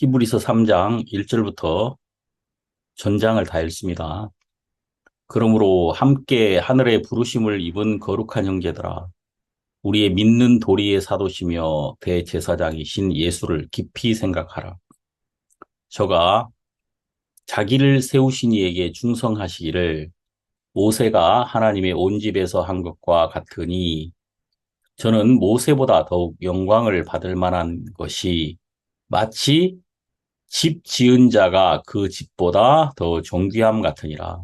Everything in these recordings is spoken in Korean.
히브리서 3장 1절부터 전장을 다 읽습니다. 그러므로 함께 하늘의 부르심을 입은 거룩한 형제들아, 우리의 믿는 도리의 사도시며 대제사장이신 예수를 깊이 생각하라. 저가 자기를 세우신 이에게 충성하시기를 모세가 하나님의 온 집에서 한 것과 같으니, 저는 모세보다 더욱 영광을 받을 만한 것이 마치 집 지은 자가 그 집보다 더 존귀함 같으니라.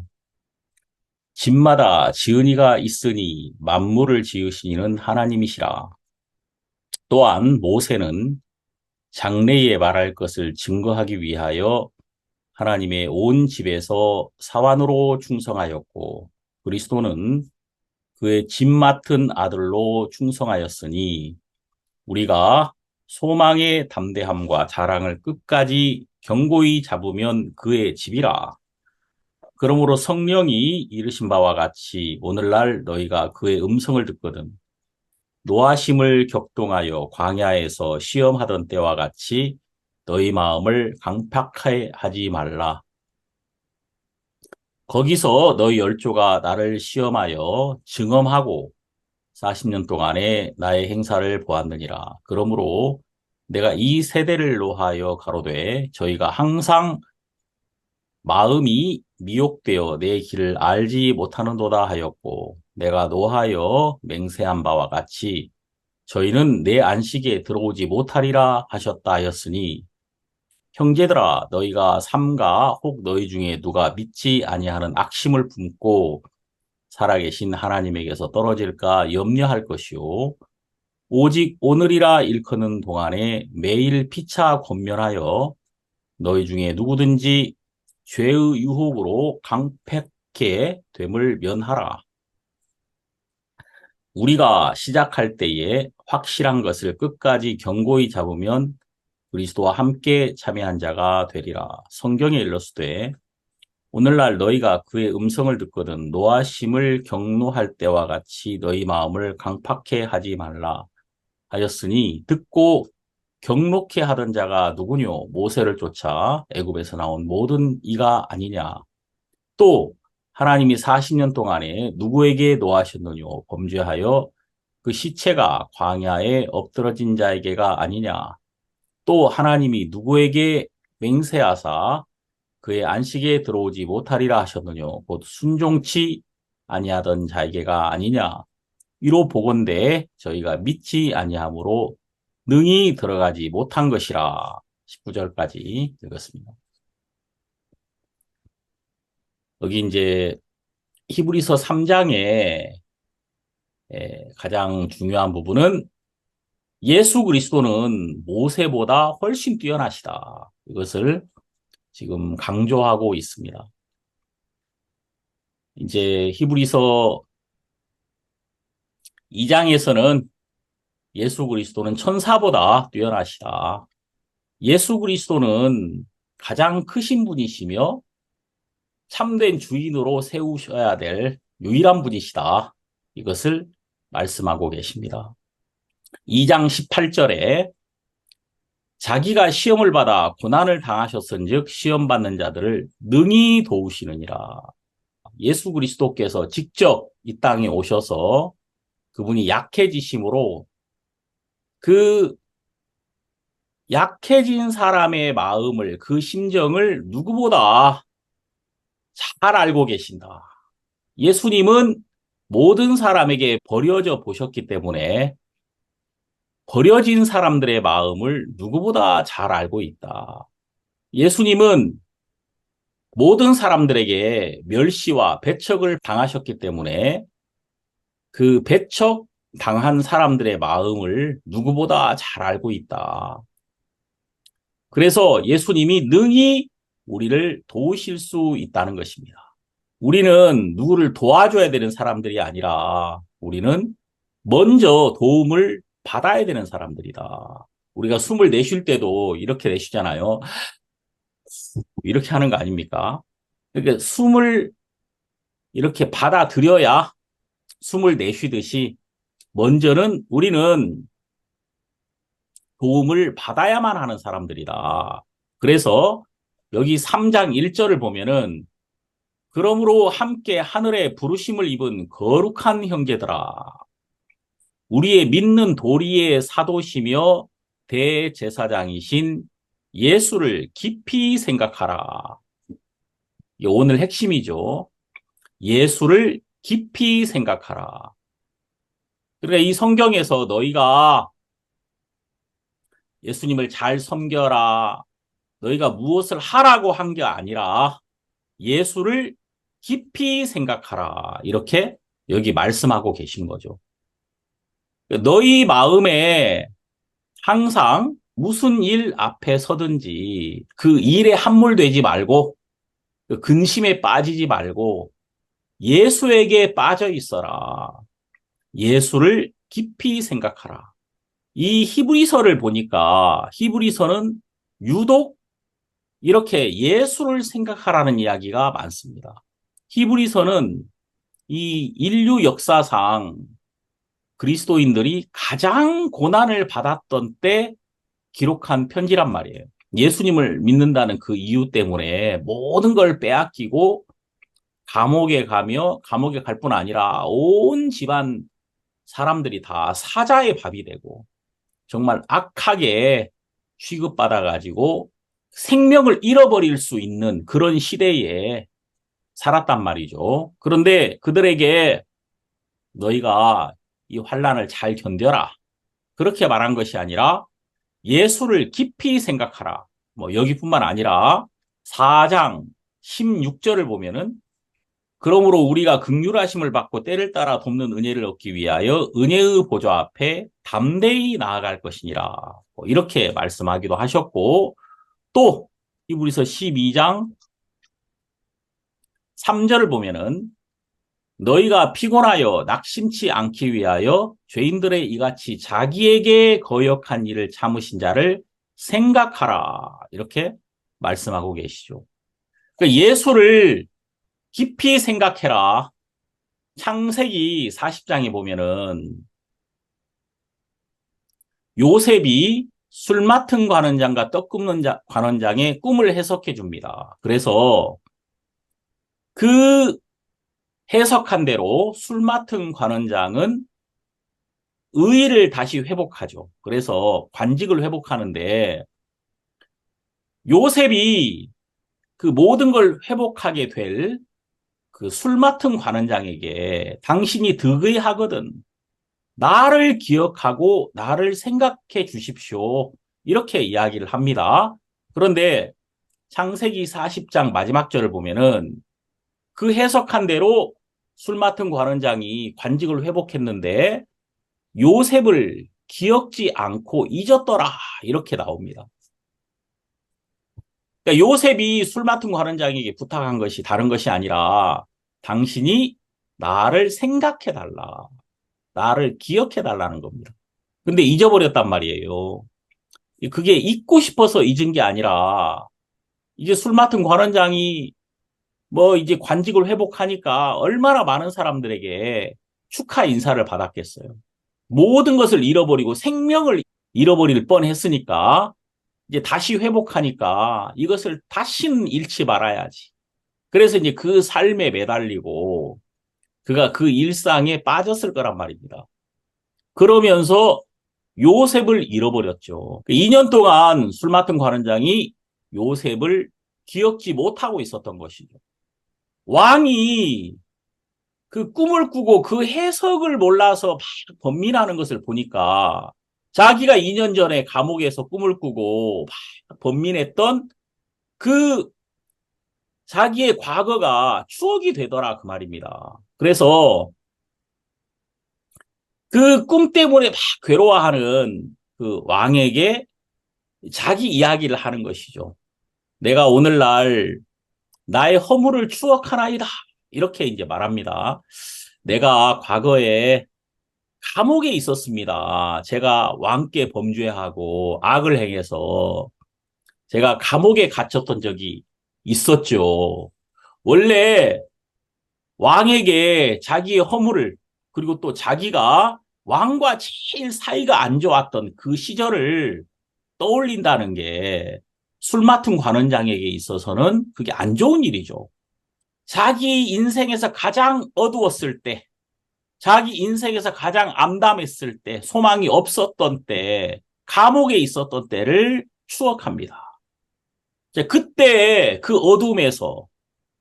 집마다 지은이가 있으니 만물을 지으신 이는 하나님이시라. 또한 모세는 장래에 말할 것을 증거하기 위하여 하나님의 온 집에서 사환으로 충성하였고, 그리스도는 그의 집 맡은 아들로 충성하였으니, 우리가 소망의 담대함과 자랑을 끝까지 견고히 잡으면 그의 집이라. 그러므로 성령이 이르신 바와 같이 오늘날 너희가 그의 음성을 듣거든 노하심을 격동하여 광야에서 시험하던 때와 같이 너희 마음을 강팍하게 하지 말라. 거기서 너희 열조가 나를 시험하여 증언하고 40년 동안에 나의 행사를 보았느니라. 그러므로 내가 이 세대를 노하여 가로되 저희가 항상 마음이 미혹되어 내 길을 알지 못하는도다 하였고, 내가 노하여 맹세한 바와 같이 저희는 내 안식에 들어오지 못하리라 하셨다 하였으니, 형제들아 너희가 삼가 혹 너희 중에 누가 믿지 아니하는 악심을 품고 살아계신 하나님에게서 떨어질까 염려할 것이요, 오직 오늘이라 일컫는 동안에 매일 피차 권면하여 너희 중에 누구든지 죄의 유혹으로 강팍해 됨을 면하라. 우리가 시작할 때에 확실한 것을 끝까지 견고히 잡으면 그리스도와 함께 참여한 자가 되리라. 성경에 일렀으되 오늘날 너희가 그의 음성을 듣거든 노하심을 경노할 때와 같이 너희 마음을 강팍해 하지 말라 하였으니, 듣고 경록해 하던 자가 누구뇨? 모세를 쫓아 애굽에서 나온 모든 이가 아니냐? 또 하나님이 40년 동안에 누구에게 노하셨느뇨? 범죄하여 그 시체가 광야에 엎드러진 자에게가 아니냐? 또 하나님이 누구에게 맹세하사 그의 안식에 들어오지 못하리라 하셨느뇨? 곧 순종치 아니하던 자에게가 아니냐? 이로 보건대 저희가 믿지 아니함으로 능히 들어가지 못한 것이라. 19절까지 읽었습니다. 여기 이제 히브리서 3장의 가장 중요한 부분은 예수 그리스도는 모세보다 훨씬 뛰어나시다. 이것을 지금 강조하고 있습니다. 이제 히브리서 2장에서는 예수 그리스도는 천사보다 뛰어나시다. 예수 그리스도는 가장 크신 분이시며 참된 주인으로 세우셔야 될 유일한 분이시다. 이것을 말씀하고 계십니다. 2장 18절에 자기가 시험을 받아 고난을 당하셨은즉 시험 받는 자들을 능히 도우시느니라. 예수 그리스도께서 직접 이 땅에 오셔서 그분이 약해지심으로 그 약해진 사람의 마음을, 그 심정을 누구보다 잘 알고 계신다. 예수님은 모든 사람에게 버려져 보셨기 때문에 버려진 사람들의 마음을 누구보다 잘 알고 있다. 예수님은 모든 사람들에게 멸시와 배척을 당하셨기 때문에 그 배척 당한 사람들의 마음을 누구보다 잘 알고 있다. 그래서 예수님이 능히 우리를 도우실 수 있다는 것입니다. 우리는 누구를 도와줘야 되는 사람들이 아니라 우리는 먼저 도움을 받아야 되는 사람들이다. 우리가 숨을 내쉴 때도 이렇게 내쉬잖아요. 이렇게 하는 거 아닙니까? 그러니까 숨을 이렇게 받아들여야 숨을 내쉬듯이 먼저는 우리는 도움을 받아야만 하는 사람들이다. 그래서 여기 3장 1절을 보면은 그러므로 함께 하늘의 부르심을 입은 거룩한 형제들아 우리의 믿는 도리의 사도시며 대제사장이신 예수를 깊이 생각하라. 이게 오늘 핵심이죠. 예수를 깊이 생각하라. 그러니까 이 성경에서 너희가 예수님을 잘 섬겨라. 너희가 무엇을 하라고 한 게 아니라 예수를 깊이 생각하라. 이렇게 여기 말씀하고 계신 거죠. 너희 마음에 항상 무슨 일 앞에 서든지 그 일에 함몰되지 말고 그 근심에 빠지지 말고 예수에게 빠져 있어라. 예수를 깊이 생각하라. 이 히브리서를 보니까 히브리서는 유독 이렇게 예수를 생각하라는 이야기가 많습니다. 히브리서는 이 인류 역사상 그리스도인들이 가장 고난을 받았던 때 기록한 편지란 말이에요. 예수님을 믿는다는 그 이유 때문에 모든 걸 빼앗기고 감옥에 가며 감옥에 갈 뿐 아니라 온 집안 사람들이 다 사자의 밥이 되고 정말 악하게 취급받아가지고 생명을 잃어버릴 수 있는 그런 시대에 살았단 말이죠. 그런데 그들에게 너희가 이 환난을 잘 견뎌라. 그렇게 말한 것이 아니라 예수를 깊이 생각하라. 뭐 여기뿐만 아니라 4장 16절을 보면은 그러므로 우리가 긍휼하심을 받고 때를 따라 돕는 은혜를 얻기 위하여 은혜의 보좌 앞에 담대히 나아갈 것이니라. 뭐 이렇게 말씀하기도 하셨고 또 히브리서 12장 3절을 보면은 너희가 피곤하여 낙심치 않기 위하여 죄인들의 이같이 자기에게 거역한 일을 참으신 자를 생각하라. 이렇게 말씀하고 계시죠. 그러니까 예수를 깊이 생각해라. 창세기 40장에 보면은 요셉이 술 맡은 관원장과 떡 굽는 관원장의 꿈을 해석해 줍니다. 그래서 그 해석한 대로 술 맡은 관원장은 의의를 다시 회복하죠. 그래서 관직을 회복하는데 요셉이 그 모든 걸 회복하게 될 그 술 맡은 관원장에게 당신이 득의하거든. 나를 기억하고 나를 생각해 주십시오. 이렇게 이야기를 합니다. 그런데 창세기 40장 마지막 절을 보면은 그 해석한 대로 술 맡은 관원장이 관직을 회복했는데 요셉을 기억지 않고 잊었더라. 이렇게 나옵니다. 그러니까 요셉이 술 맡은 관원장에게 부탁한 것이 다른 것이 아니라 당신이 나를 생각해 달라. 나를 기억해 달라는 겁니다. 근데 잊어버렸단 말이에요. 그게 잊고 싶어서 잊은 게 아니라 이제 술 맡은 관원장이 뭐 이제 관직을 회복하니까 얼마나 많은 사람들에게 축하 인사를 받았겠어요. 모든 것을 잃어버리고 생명을 잃어버릴 뻔했으니까 이제 다시 회복하니까 이것을 다시는 잃지 말아야지. 그래서 이제 그 삶에 매달리고 그가 그 일상에 빠졌을 거란 말입니다. 그러면서 요셉을 잃어버렸죠. 2년 동안 술 맡은 관원장이 요셉을 기억지 못하고 있었던 것이죠. 왕이 그 꿈을 꾸고 그 해석을 몰라서 막 번민하는 것을 보니까 자기가 2년 전에 감옥에서 꿈을 꾸고 막 번민했던 그 자기의 과거가 추억이 되더라 그 말입니다. 그래서 그 꿈 때문에 막 괴로워하는 그 왕에게 자기 이야기를 하는 것이죠. 내가 오늘날 나의 허물을 추억하나이다. 이렇게 이제 말합니다. 내가 과거에 감옥에 있었습니다. 제가 왕께 범죄하고 악을 행해서 제가 감옥에 갇혔던 적이 있었죠. 원래 왕에게 자기의 허물을 그리고 또 자기가 왕과 제일 사이가 안 좋았던 그 시절을 떠올린다는 게 술 맡은 관원장에게 있어서는 그게 안 좋은 일이죠. 자기 인생에서 가장 어두웠을 때, 자기 인생에서 가장 암담했을 때, 소망이 없었던 때, 감옥에 있었던 때를 추억합니다. 그때 그 어둠에서,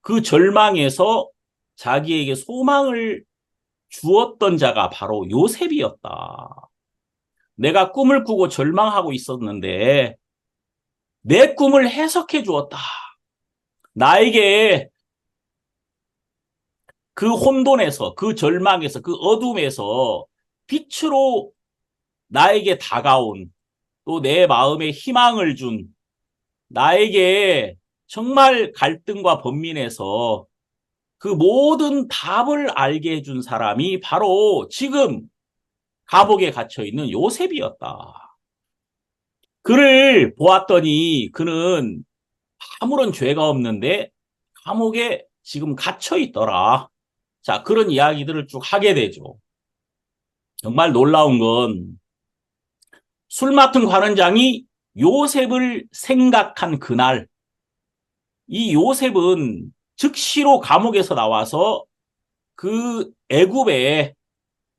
그 절망에서 자기에게 소망을 주었던 자가 바로 요셉이었다. 내가 꿈을 꾸고 절망하고 있었는데 내 꿈을 해석해 주었다. 나에게 그 혼돈에서, 그 절망에서, 그 어둠에서 빛으로 나에게 다가온, 또 내 마음에 희망을 준, 나에게 정말 갈등과 번민에서 그 모든 답을 알게 해준 사람이 바로 지금 감옥에 갇혀 있는 요셉이었다. 그를 보았더니 그는 아무런 죄가 없는데 감옥에 지금 갇혀 있더라. 자, 그런 이야기들을 쭉 하게 되죠. 정말 놀라운 건 술 맡은 관원장이 요셉을 생각한 그날, 이 요셉은 즉시로 감옥에서 나와서 그 애굽의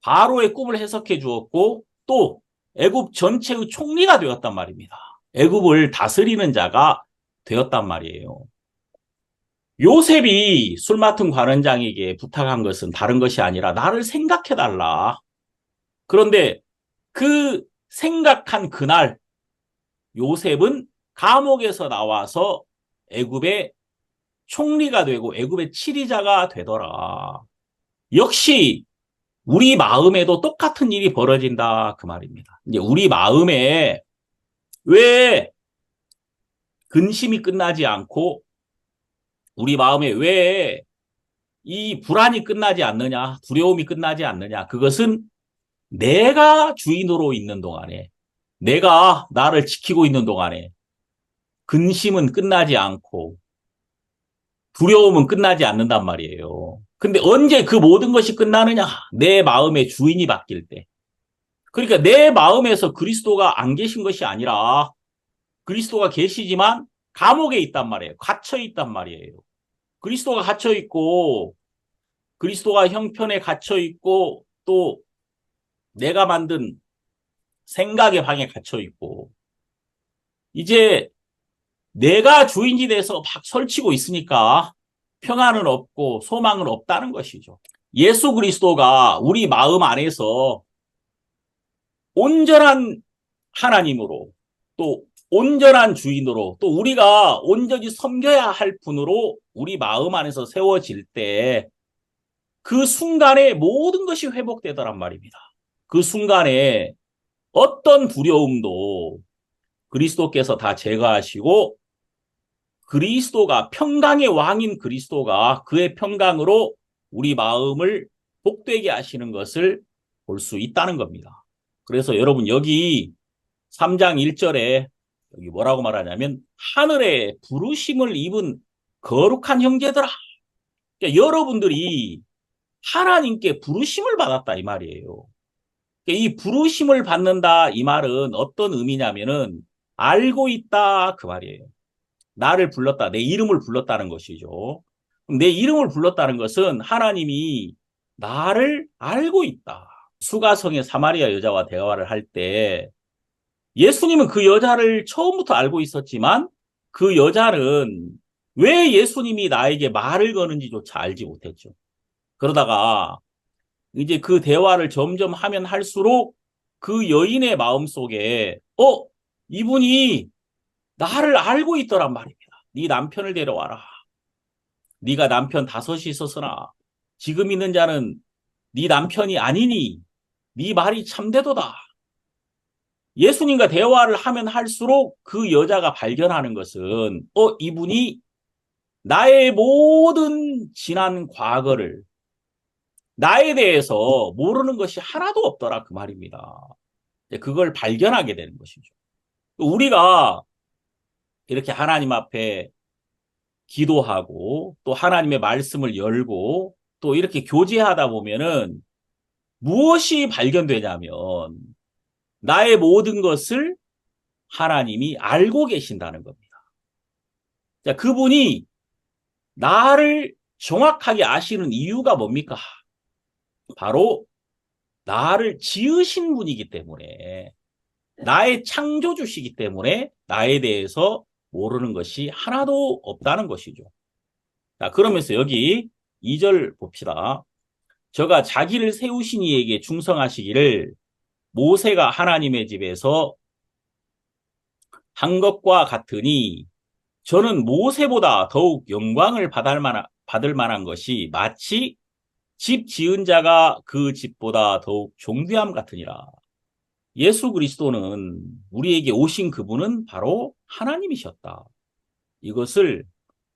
바로의 꿈을 해석해 주었고 또 애굽 전체의 총리가 되었단 말입니다. 애굽을 다스리는 자가 되었단 말이에요. 요셉이 술 맡은 관원장에게 부탁한 것은 다른 것이 아니라 나를 생각해달라. 그런데 그 생각한 그날 요셉은 감옥에서 나와서 애굽의 총리가 되고 애굽의 치리자가 되더라. 역시 우리 마음에도 똑같은 일이 벌어진다 그 말입니다. 이제 우리 마음에 왜 근심이 끝나지 않고 우리 마음에 왜 이 불안이 끝나지 않느냐, 두려움이 끝나지 않느냐. 그것은 내가 주인으로 있는 동안에, 내가 나를 지키고 있는 동안에 근심은 끝나지 않고 두려움은 끝나지 않는단 말이에요. 근데 언제 그 모든 것이 끝나느냐? 내 마음의 주인이 바뀔 때. 그러니까 내 마음에서 그리스도가 안 계신 것이 아니라 그리스도가 계시지만 감옥에 있단 말이에요. 갇혀 있단 말이에요. 그리스도가 갇혀 있고 그리스도가 형편에 갇혀 있고 또 내가 만든 생각의 방에 갇혀 있고 이제 내가 주인이 돼서 막 설치고 있으니까 평안은 없고 소망은 없다는 것이죠. 예수 그리스도가 우리 마음 안에서 온전한 하나님으로 또 온전한 주인으로 또 우리가 온전히 섬겨야 할 분으로 우리 마음 안에서 세워질 때 그 순간에 모든 것이 회복되더란 말입니다. 그 순간에 어떤 두려움도 그리스도께서 다 제거하시고 그리스도가 평강의 왕인 그리스도가 그의 평강으로 우리 마음을 복되게 하시는 것을 볼 수 있다는 겁니다. 그래서 여러분 여기 3장 1절에 여기 뭐라고 말하냐면 하늘에 부르심을 입은 거룩한 형제들아. 그러니까 여러분들이 하나님께 부르심을 받았다 이 말이에요. 그러니까 이 부르심을 받는다 이 말은 어떤 의미냐면은 알고 있다 그 말이에요. 나를 불렀다, 내 이름을 불렀다는 것이죠. 내 이름을 불렀다는 것은 하나님이 나를 알고 있다. 수가성의 사마리아 여자와 대화를 할 때 예수님은 그 여자를 처음부터 알고 있었지만 그 여자는 왜 예수님이 나에게 말을 거는지조차 알지 못했죠. 그러다가 이제 그 대화를 점점 하면 할수록 그 여인의 마음속에 이분이 나를 알고 있더란 말입니다. 네 남편을 데려와라. 네가 남편 5이 있었으나 지금 있는 자는 네 남편이 아니니 네 말이 참되도다. 예수님과 대화를 하면 할수록 그 여자가 발견하는 것은 이분이 나의 모든 지난 과거를 나에 대해서 모르는 것이 하나도 없더라 그 말입니다. 그걸 발견하게 되는 것이죠. 우리가 이렇게 하나님 앞에 기도하고 또 하나님의 말씀을 열고 또 이렇게 교제하다 보면은 무엇이 발견되냐면 나의 모든 것을 하나님이 알고 계신다는 겁니다. 자, 그분이 나를 정확하게 아시는 이유가 뭡니까? 바로 나를 지으신 분이기 때문에, 나의 창조주시기 때문에 나에 대해서 모르는 것이 하나도 없다는 것이죠. 자, 그러면서 여기 2절 봅시다. 저가 자기를 세우신 이에게 충성하시기를 모세가 하나님의 집에서 한 것과 같으니 저는 모세보다 더욱 영광을 받을 만한 것이 마치 집 지은 자가 그 집보다 더욱 존귀함 같으니라. 예수 그리스도는 우리에게 오신 그분은 바로 하나님이셨다. 이것을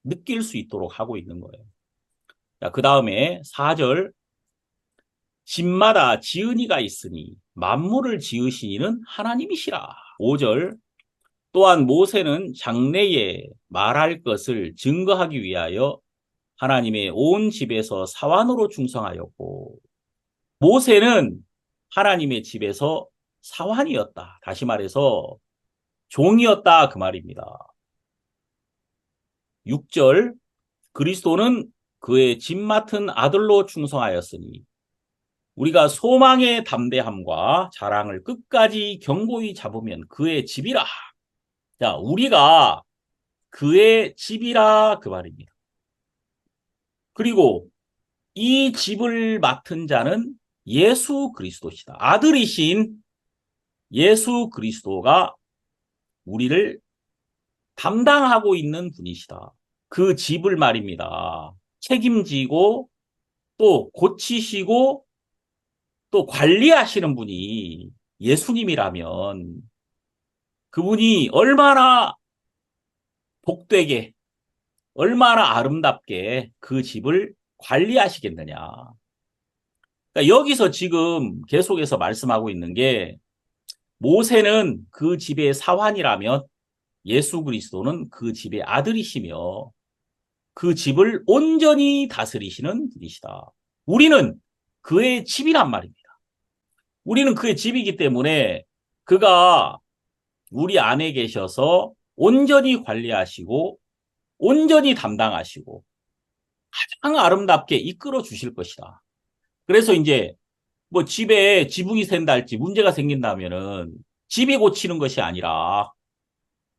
느낄 수 있도록 하고 있는 거예요. 자, 그 다음에 4절. 집마다 지은 이가 있으니 만물을 지으신 이는 하나님이시라. 5절. 또한 모세는 장래에 말할 것을 증거하기 위하여 하나님의 온 집에서 사환으로 충성하였고, 모세는 하나님의 집에서 사환이었다. 다시 말해서 종이었다. 그 말입니다. 6절. 그리스도는 그의 집 맡은 아들로 충성하였으니 우리가 소망의 담대함과 자랑을 끝까지 견고히 잡으면 그의 집이라. 자, 우리가 그의 집이라 그 말입니다. 그리고 이 집을 맡은 자는 예수 그리스도시다. 아들이신 예수 그리스도가 우리를 담당하고 있는 분이시다. 그 집을 말입니다. 책임지고 또 고치시고 또 관리하시는 분이 예수님이라면 그분이 얼마나 복되게, 얼마나 아름답게 그 집을 관리하시겠느냐. 그러니까 여기서 지금 계속해서 말씀하고 있는 게 모세는 그 집의 사환이라면 예수 그리스도는 그 집의 아들이시며 그 집을 온전히 다스리시는 분이시다. 우리는 그의 집이란 말입니다. 우리는 그의 집이기 때문에 그가 우리 안에 계셔서 온전히 관리하시고 온전히 담당하시고 가장 아름답게 이끌어 주실 것이다. 그래서 이제 뭐 집에 지붕이 샌다 할지 문제가 생긴다면은 집이 고치는 것이 아니라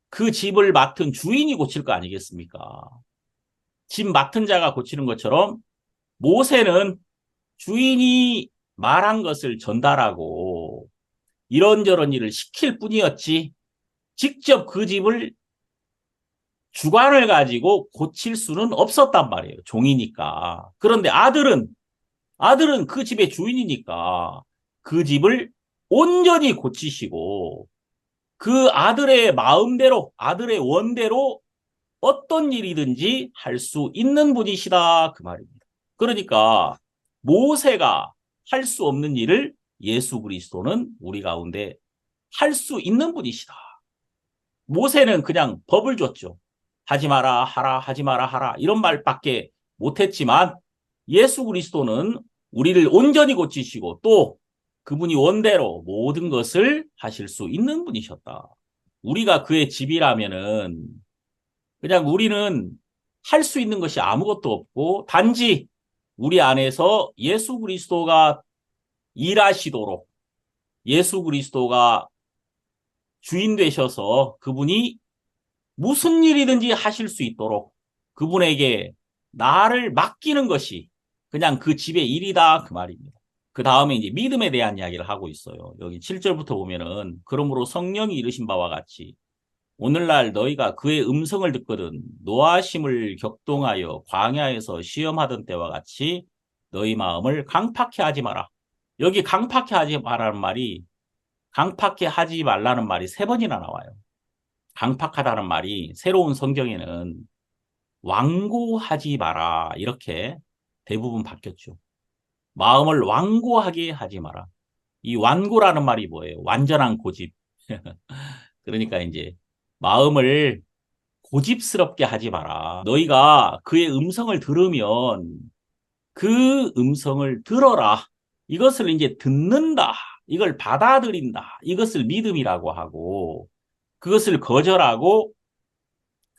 그 집을 맡은 주인이 고칠 거 아니겠습니까? 집 맡은 자가 고치는 것처럼 모세는 주인이 말한 것을 전달하고 이런저런 일을 시킬 뿐이었지 직접 그 집을 주관을 가지고 고칠 수는 없었단 말이에요. 종이니까. 그런데 아들은 그 집의 주인이니까 그 집을 온전히 고치시고 그 아들의 마음대로, 아들의 원대로 어떤 일이든지 할 수 있는 분이시다. 그 말입니다. 그러니까 모세가 할 수 없는 일을 예수 그리스도는 우리 가운데 할 수 있는 분이시다. 모세는 그냥 법을 줬죠. 하지 마라, 하라, 하지 마라, 하라. 이런 말밖에 못했지만 예수 그리스도는 우리를 온전히 고치시고 또 그분이 원대로 모든 것을 하실 수 있는 분이셨다. 우리가 그의 집이라면은 그냥 우리는 할 수 있는 것이 아무것도 없고 단지 우리 안에서 예수 그리스도가 일하시도록 예수 그리스도가 주인 되셔서 그분이 무슨 일이든지 하실 수 있도록 그분에게 나를 맡기는 것이 그냥 그 집의 일이다 그 말입니다. 그 다음에 이제 믿음에 대한 이야기를 하고 있어요. 여기 7절부터 보면은 그러므로 성령이 이르신 바와 같이 오늘날 너희가 그의 음성을 듣거든 노하심을 격동하여 광야에서 시험하던 때와 같이 너희 마음을 강팍해 하지 마라. 여기 강팍해 하지 마라는 말이 강팍해 하지 말라는 말이 3번이나 나와요. 강팍하다는 말이 새로운 성경에는 완고하지 마라 이렇게 대부분 바뀌었죠. 마음을 완고하게 하지 마라. 이 완고라는 말이 뭐예요? 완전한 고집. 그러니까 이제 마음을 고집스럽게 하지 마라. 너희가 그의 음성을 들으면 그 음성을 들어라. 이것을 이제 듣는다. 이걸 받아들인다. 이것을 믿음이라고 하고 그것을 거절하고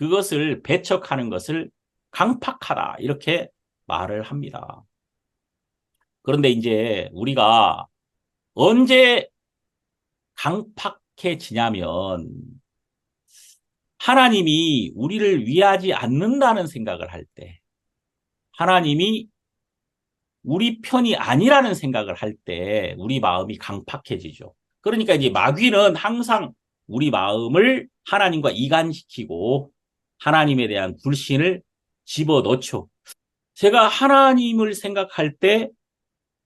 그것을 배척하는 것을 강팍하다 이렇게 말을 합니다. 그런데 이제 우리가 언제 강팍해지냐면 하나님이 우리를 위하지 않는다는 생각을 할 때, 하나님이 우리 편이 아니라는 생각을 할 때 우리 마음이 강팍해지죠. 그러니까 이제 마귀는 항상 우리 마음을 하나님과 이간시키고 하나님에 대한 불신을 집어넣죠. 제가 하나님을 생각할 때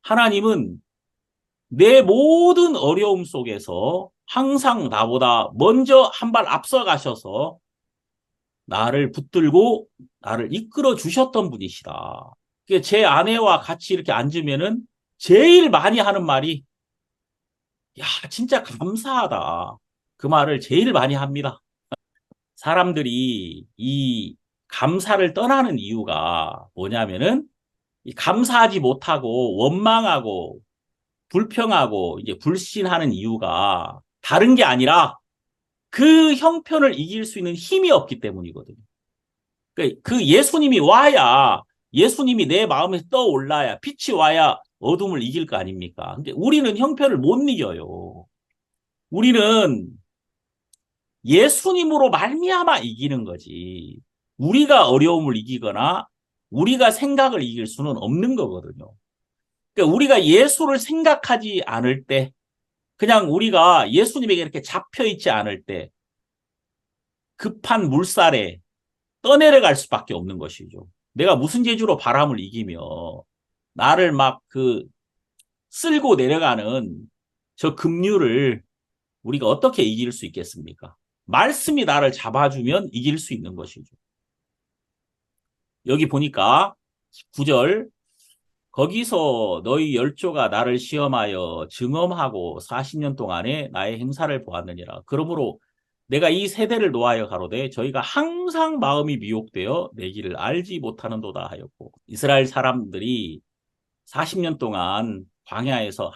하나님은 내 모든 어려움 속에서 항상 나보다 먼저 한 발 앞서 가셔서 나를 붙들고 나를 이끌어 주셨던 분이시다. 제 아내와 같이 이렇게 앉으면은 제일 많이 하는 말이 야, 진짜 감사하다. 그 말을 제일 많이 합니다. 사람들이 이 감사를 떠나는 이유가 뭐냐면은 이 감사하지 못하고 원망하고 불평하고 이제 불신하는 이유가 다른 게 아니라 그 형편을 이길 수 있는 힘이 없기 때문이거든요. 그 예수님이 와야 예수님이 내 마음에 떠올라야 빛이 와야 어둠을 이길 거 아닙니까? 근데 우리는 형편을 못 이겨요. 우리는 예수님으로 말미암아 이기는 거지. 우리가 어려움을 이기거나 우리가 생각을 이길 수는 없는 거거든요. 그러니까 우리가 예수를 생각하지 않을 때, 그냥 우리가 예수님에게 이렇게 잡혀 있지 않을 때 급한 물살에 떠내려갈 수밖에 없는 것이죠. 내가 무슨 재주로 바람을 이기며 나를 막 쓸고 내려가는 저 급류를 우리가 어떻게 이길 수 있겠습니까? 말씀이 나를 잡아주면 이길 수 있는 것이죠. 여기 보니까 9절 거기서 너희 열조가 나를 시험하여 증언하고 40년 동안에 나의 행사를 보았느니라. 그러므로 내가 이 세대를 노하여 가로되 저희가 항상 마음이 미혹되어 내 길을 알지 못하는도다 하였고, 이스라엘 사람들이 40년 동안 광야에서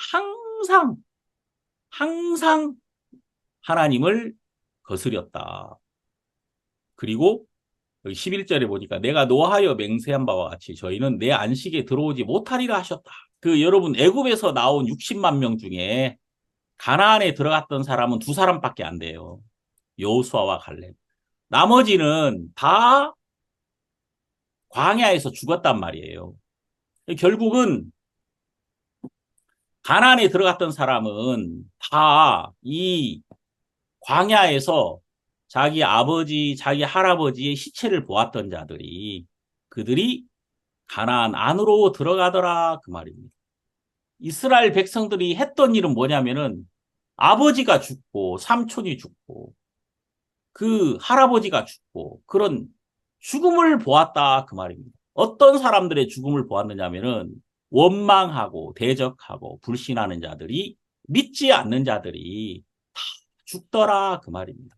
항상 하나님을 거스렸다. 그리고 여기 11절에 보니까 내가 노하여 맹세한 바와 같이 저희는 내 안식에 들어오지 못하리라 하셨다. 여러분 애굽에서 나온 60만 명 중에 가나안에 들어갔던 사람은 2사람밖에 안 돼요. 여호수아와 갈렙. 나머지는 다 광야에서 죽었단 말이에요. 결국은 가나안에 들어갔던 사람은 다 이 광야에서 자기 아버지, 자기 할아버지의 시체를 보았던 자들이 그들이 가나안 안으로 들어가더라 그 말입니다. 이스라엘 백성들이 했던 일은 뭐냐면은 아버지가 죽고 삼촌이 죽고 그 할아버지가 죽고 그런 죽음을 보았다 그 말입니다. 어떤 사람들의 죽음을 보았느냐면은 원망하고 대적하고 불신하는 자들이 믿지 않는 자들이 다 죽더라 그 말입니다.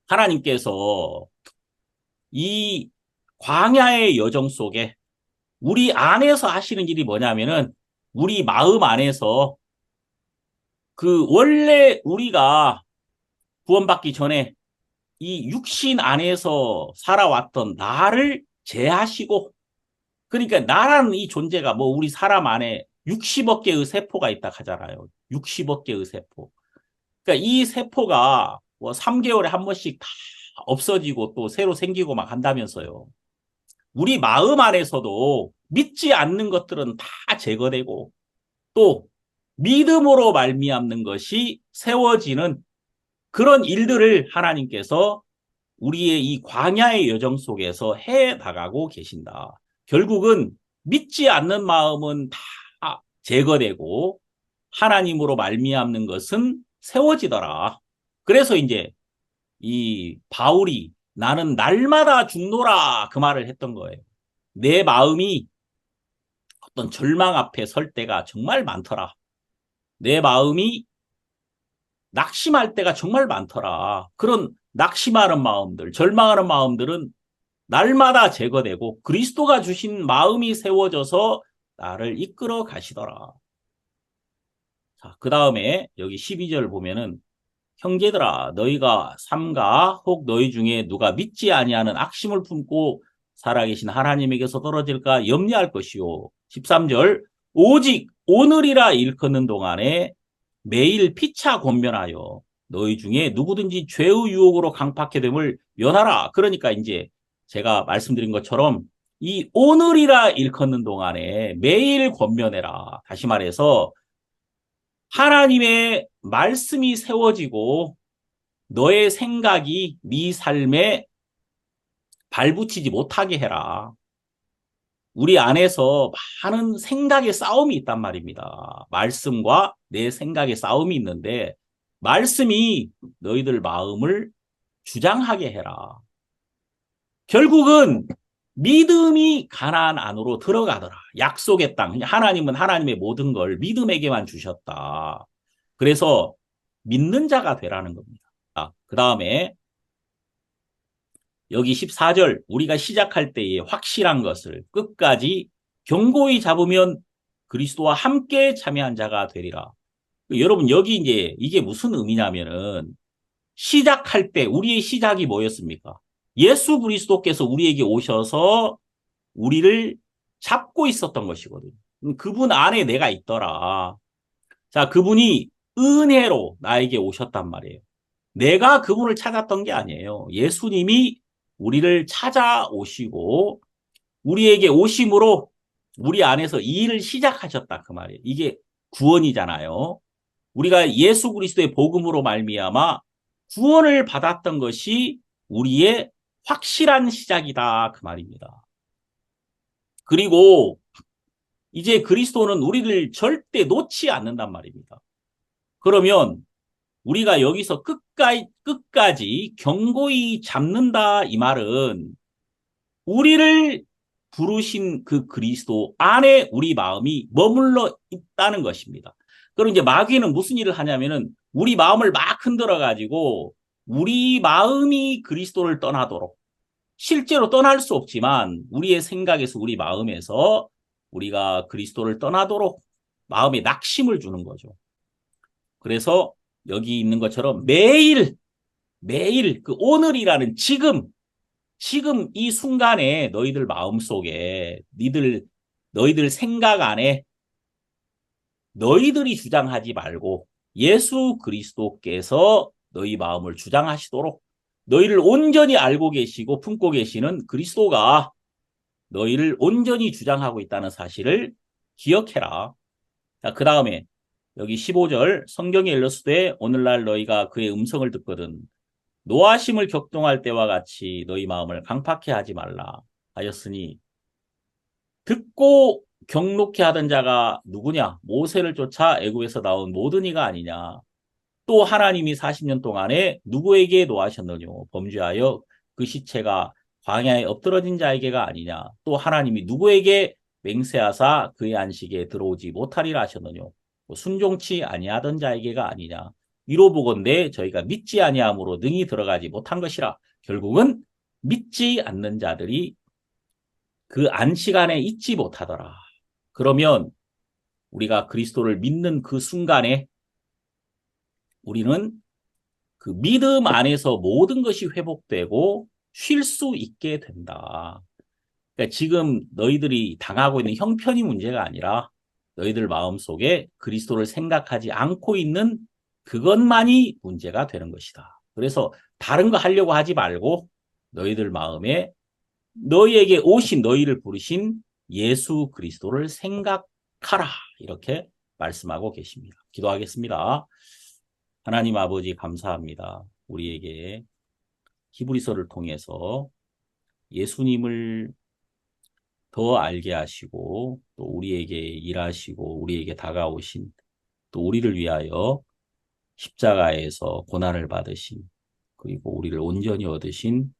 하나님께서 이 광야의 여정 속에 우리 안에서 하시는 일이 뭐냐면은 우리 마음 안에서 원래 우리가 구원받기 전에 이 육신 안에서 살아왔던 나를 제하시고, 그러니까 나라는 이 존재가 우리 사람 안에 60억 개의 세포가 있다 하잖아요. 60억 개의 세포. 그러니까 이 세포가 3개월에 한 번씩 다 없어지고 또 새로 생기고 막 한다면서요. 우리 마음 안에서도 믿지 않는 것들은 다 제거되고 또 믿음으로 말미암는 것이 세워지는 그런 일들을 하나님께서 우리의 이 광야의 여정 속에서 해 나가고 계신다. 결국은 믿지 않는 마음은 다 제거되고 하나님으로 말미암는 것은 세워지더라. 그래서 이제 이 바울이 나는 날마다 죽노라 그 말을 했던 거예요. 내 마음이 어떤 절망 앞에 설 때가 정말 많더라. 내 마음이 낙심할 때가 정말 많더라. 그런 낙심하는 마음들, 절망하는 마음들은 날마다 제거되고 그리스도가 주신 마음이 세워져서 나를 이끌어 가시더라. 자, 그 다음에 여기 12절 보면은 형제들아 너희가 삼가 혹 너희 중에 누가 믿지 아니하는 악심을 품고 살아계신 하나님에게서 떨어질까 염려할 것이요. 13절 오직 오늘이라 일컫는 동안에 매일 피차 권면하여 너희 중에 누구든지 죄의 유혹으로 강팍해 됨을 면하라. 그러니까 이제 제가 말씀드린 것처럼 이 오늘이라 일컫는 동안에 매일 권면해라. 다시 말해서 하나님의 말씀이 세워지고 너의 생각이 네 삶에 발붙이지 못하게 해라. 우리 안에서 많은 생각의 싸움이 있단 말입니다. 말씀과 내 생각의 싸움이 있는데 말씀이 너희들 마음을 주장하게 해라. 결국은 믿음이 가나안 안으로 들어가더라. 약속의 땅. 하나님은 하나님의 모든 걸 믿음에게만 주셨다. 그래서 믿는 자가 되라는 겁니다. 그 다음에 여기 14절 우리가 시작할 때에 확실한 것을 끝까지 견고히 잡으면 그리스도와 함께 참여한 자가 되리라. 여러분 여기 이제 이게 무슨 의미냐면은 시작할 때 우리의 시작이 뭐였습니까? 예수 그리스도께서 우리에게 오셔서 우리를 잡고 있었던 것이거든요. 그분 안에 내가 있더라. 자, 그분이 은혜로 나에게 오셨단 말이에요. 내가 그분을 찾았던 게 아니에요. 예수님이 우리를 찾아오시고 우리에게 오심으로 우리 안에서 이 일을 시작하셨다 그 말이에요. 이게 구원이잖아요. 우리가 예수 그리스도의 복음으로 말미암아 구원을 받았던 것이 우리의 확실한 시작이다 그 말입니다. 그리고 이제 그리스도는 우리를 절대 놓지 않는단 말입니다. 그러면 우리가 여기서 끝까지 견고히 잡는다 이 말은 우리를 부르신 그 그리스도 안에 우리 마음이 머물러 있다는 것입니다. 그럼 이제 마귀는 무슨 일을 하냐면은 우리 마음을 막 흔들어 가지고 우리 마음이 그리스도를 떠나도록 실제로 떠날 수 없지만 우리의 생각에서 우리 마음에서 우리가 그리스도를 떠나도록 마음에 낙심을 주는 거죠. 그래서 여기 있는 것처럼 매일 그 오늘이라는 지금 이 순간에 너희들 마음속에 너희들 생각 안에 너희들이 주장하지 말고 예수 그리스도께서 너희 마음을 주장하시도록 너희를 온전히 알고 계시고 품고 계시는 그리스도가 너희를 온전히 주장하고 있다는 사실을 기억해라. 자, 그 다음에 여기 15절 성경에 일렀으되 오늘날 너희가 그의 음성을 듣거든 노하심을 격동할 때와 같이 너희 마음을 강팍해 하지 말라 하였으니 듣고 경록해 하던 자가 누구냐? 모세를 쫓아 애굽에서 나온 모든 이가 아니냐? 또 하나님이 40년 동안에 누구에게 노하셨느뇨? 범죄하여 그 시체가 광야에 엎드러진 자에게가 아니냐? 또 하나님이 누구에게 맹세하사 그의 안식에 들어오지 못하리라 하셨느뇨? 순종치 아니하던 자에게가 아니냐? 이로 보건대 저희가 믿지 아니함으로 능히 들어가지 못한 것이라. 결국은 믿지 않는 자들이 그 안식 안에 있지 못하더라. 그러면 우리가 그리스도를 믿는 그 순간에 우리는 그 믿음 안에서 모든 것이 회복되고 쉴 수 있게 된다. 그러니까 지금 너희들이 당하고 있는 형편이 문제가 아니라 너희들 마음속에 그리스도를 생각하지 않고 있는 그것만이 문제가 되는 것이다. 그래서 다른 거 하려고 하지 말고 너희들 마음에 너희에게 오신 너희를 부르신 예수 그리스도를 생각하라. 이렇게 말씀하고 계십니다. 기도하겠습니다. 하나님 아버지 감사합니다. 우리에게 히브리서를 통해서 예수님을 더 알게 하시고 또 우리에게 일하시고 우리에게 다가오신 또 우리를 위하여 십자가에서 고난을 받으신 그리고 우리를 온전히 얻으신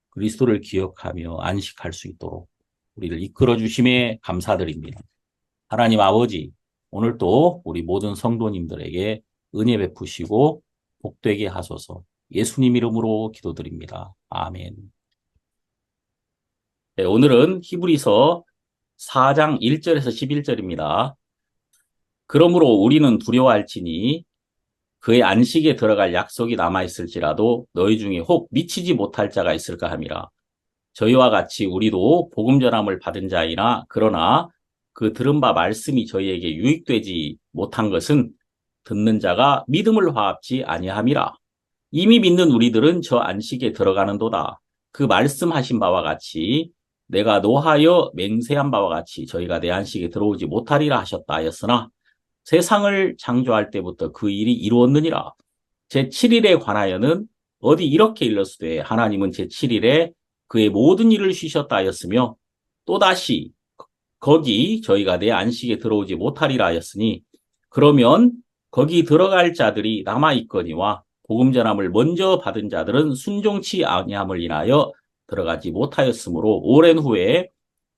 그리스도를 기억하며 안식할 수 있도록 우리를 이끌어 주심에 감사드립니다. 하나님 아버지, 오늘 또 우리 모든 성도님들에게 은혜 베푸시고 복되게 하소서. 예수님 이름으로 기도드립니다. 아멘. 네, 오늘은 히브리서 4장 1절에서 11절입니다. 그러므로 우리는 두려워할지니 그의 안식에 들어갈 약속이 남아있을지라도 너희 중에 혹 미치지 못할 자가 있을까 함이라. 저희와 같이 우리도 복음 전함을 받은 자이나 그러나 그 들은 바 말씀이 저희에게 유익되지 못한 것은 듣는 자가 믿음을 화합지 아니함이라. 이미 믿는 우리들은 저 안식에 들어가는도다. 그 말씀하신 바와 같이 내가 노하여 맹세한 바와 같이 저희가 내 안식에 들어오지 못하리라 하셨다 하였으나 세상을 창조할 때부터 그 일이 이루었느니라. 제7일에 관하여는 어디 이렇게 일렀으되 하나님은 제7일에 그의 모든 일을 쉬셨다 하였으며 또다시 거기 저희가 내 안식에 들어오지 못하리라 하였으니 그러면 거기 들어갈 자들이 남아있거니와 복음 전함을 먼저 받은 자들은 순종치 아니함을 인하여 들어가지 못하였으므로 오랜 후에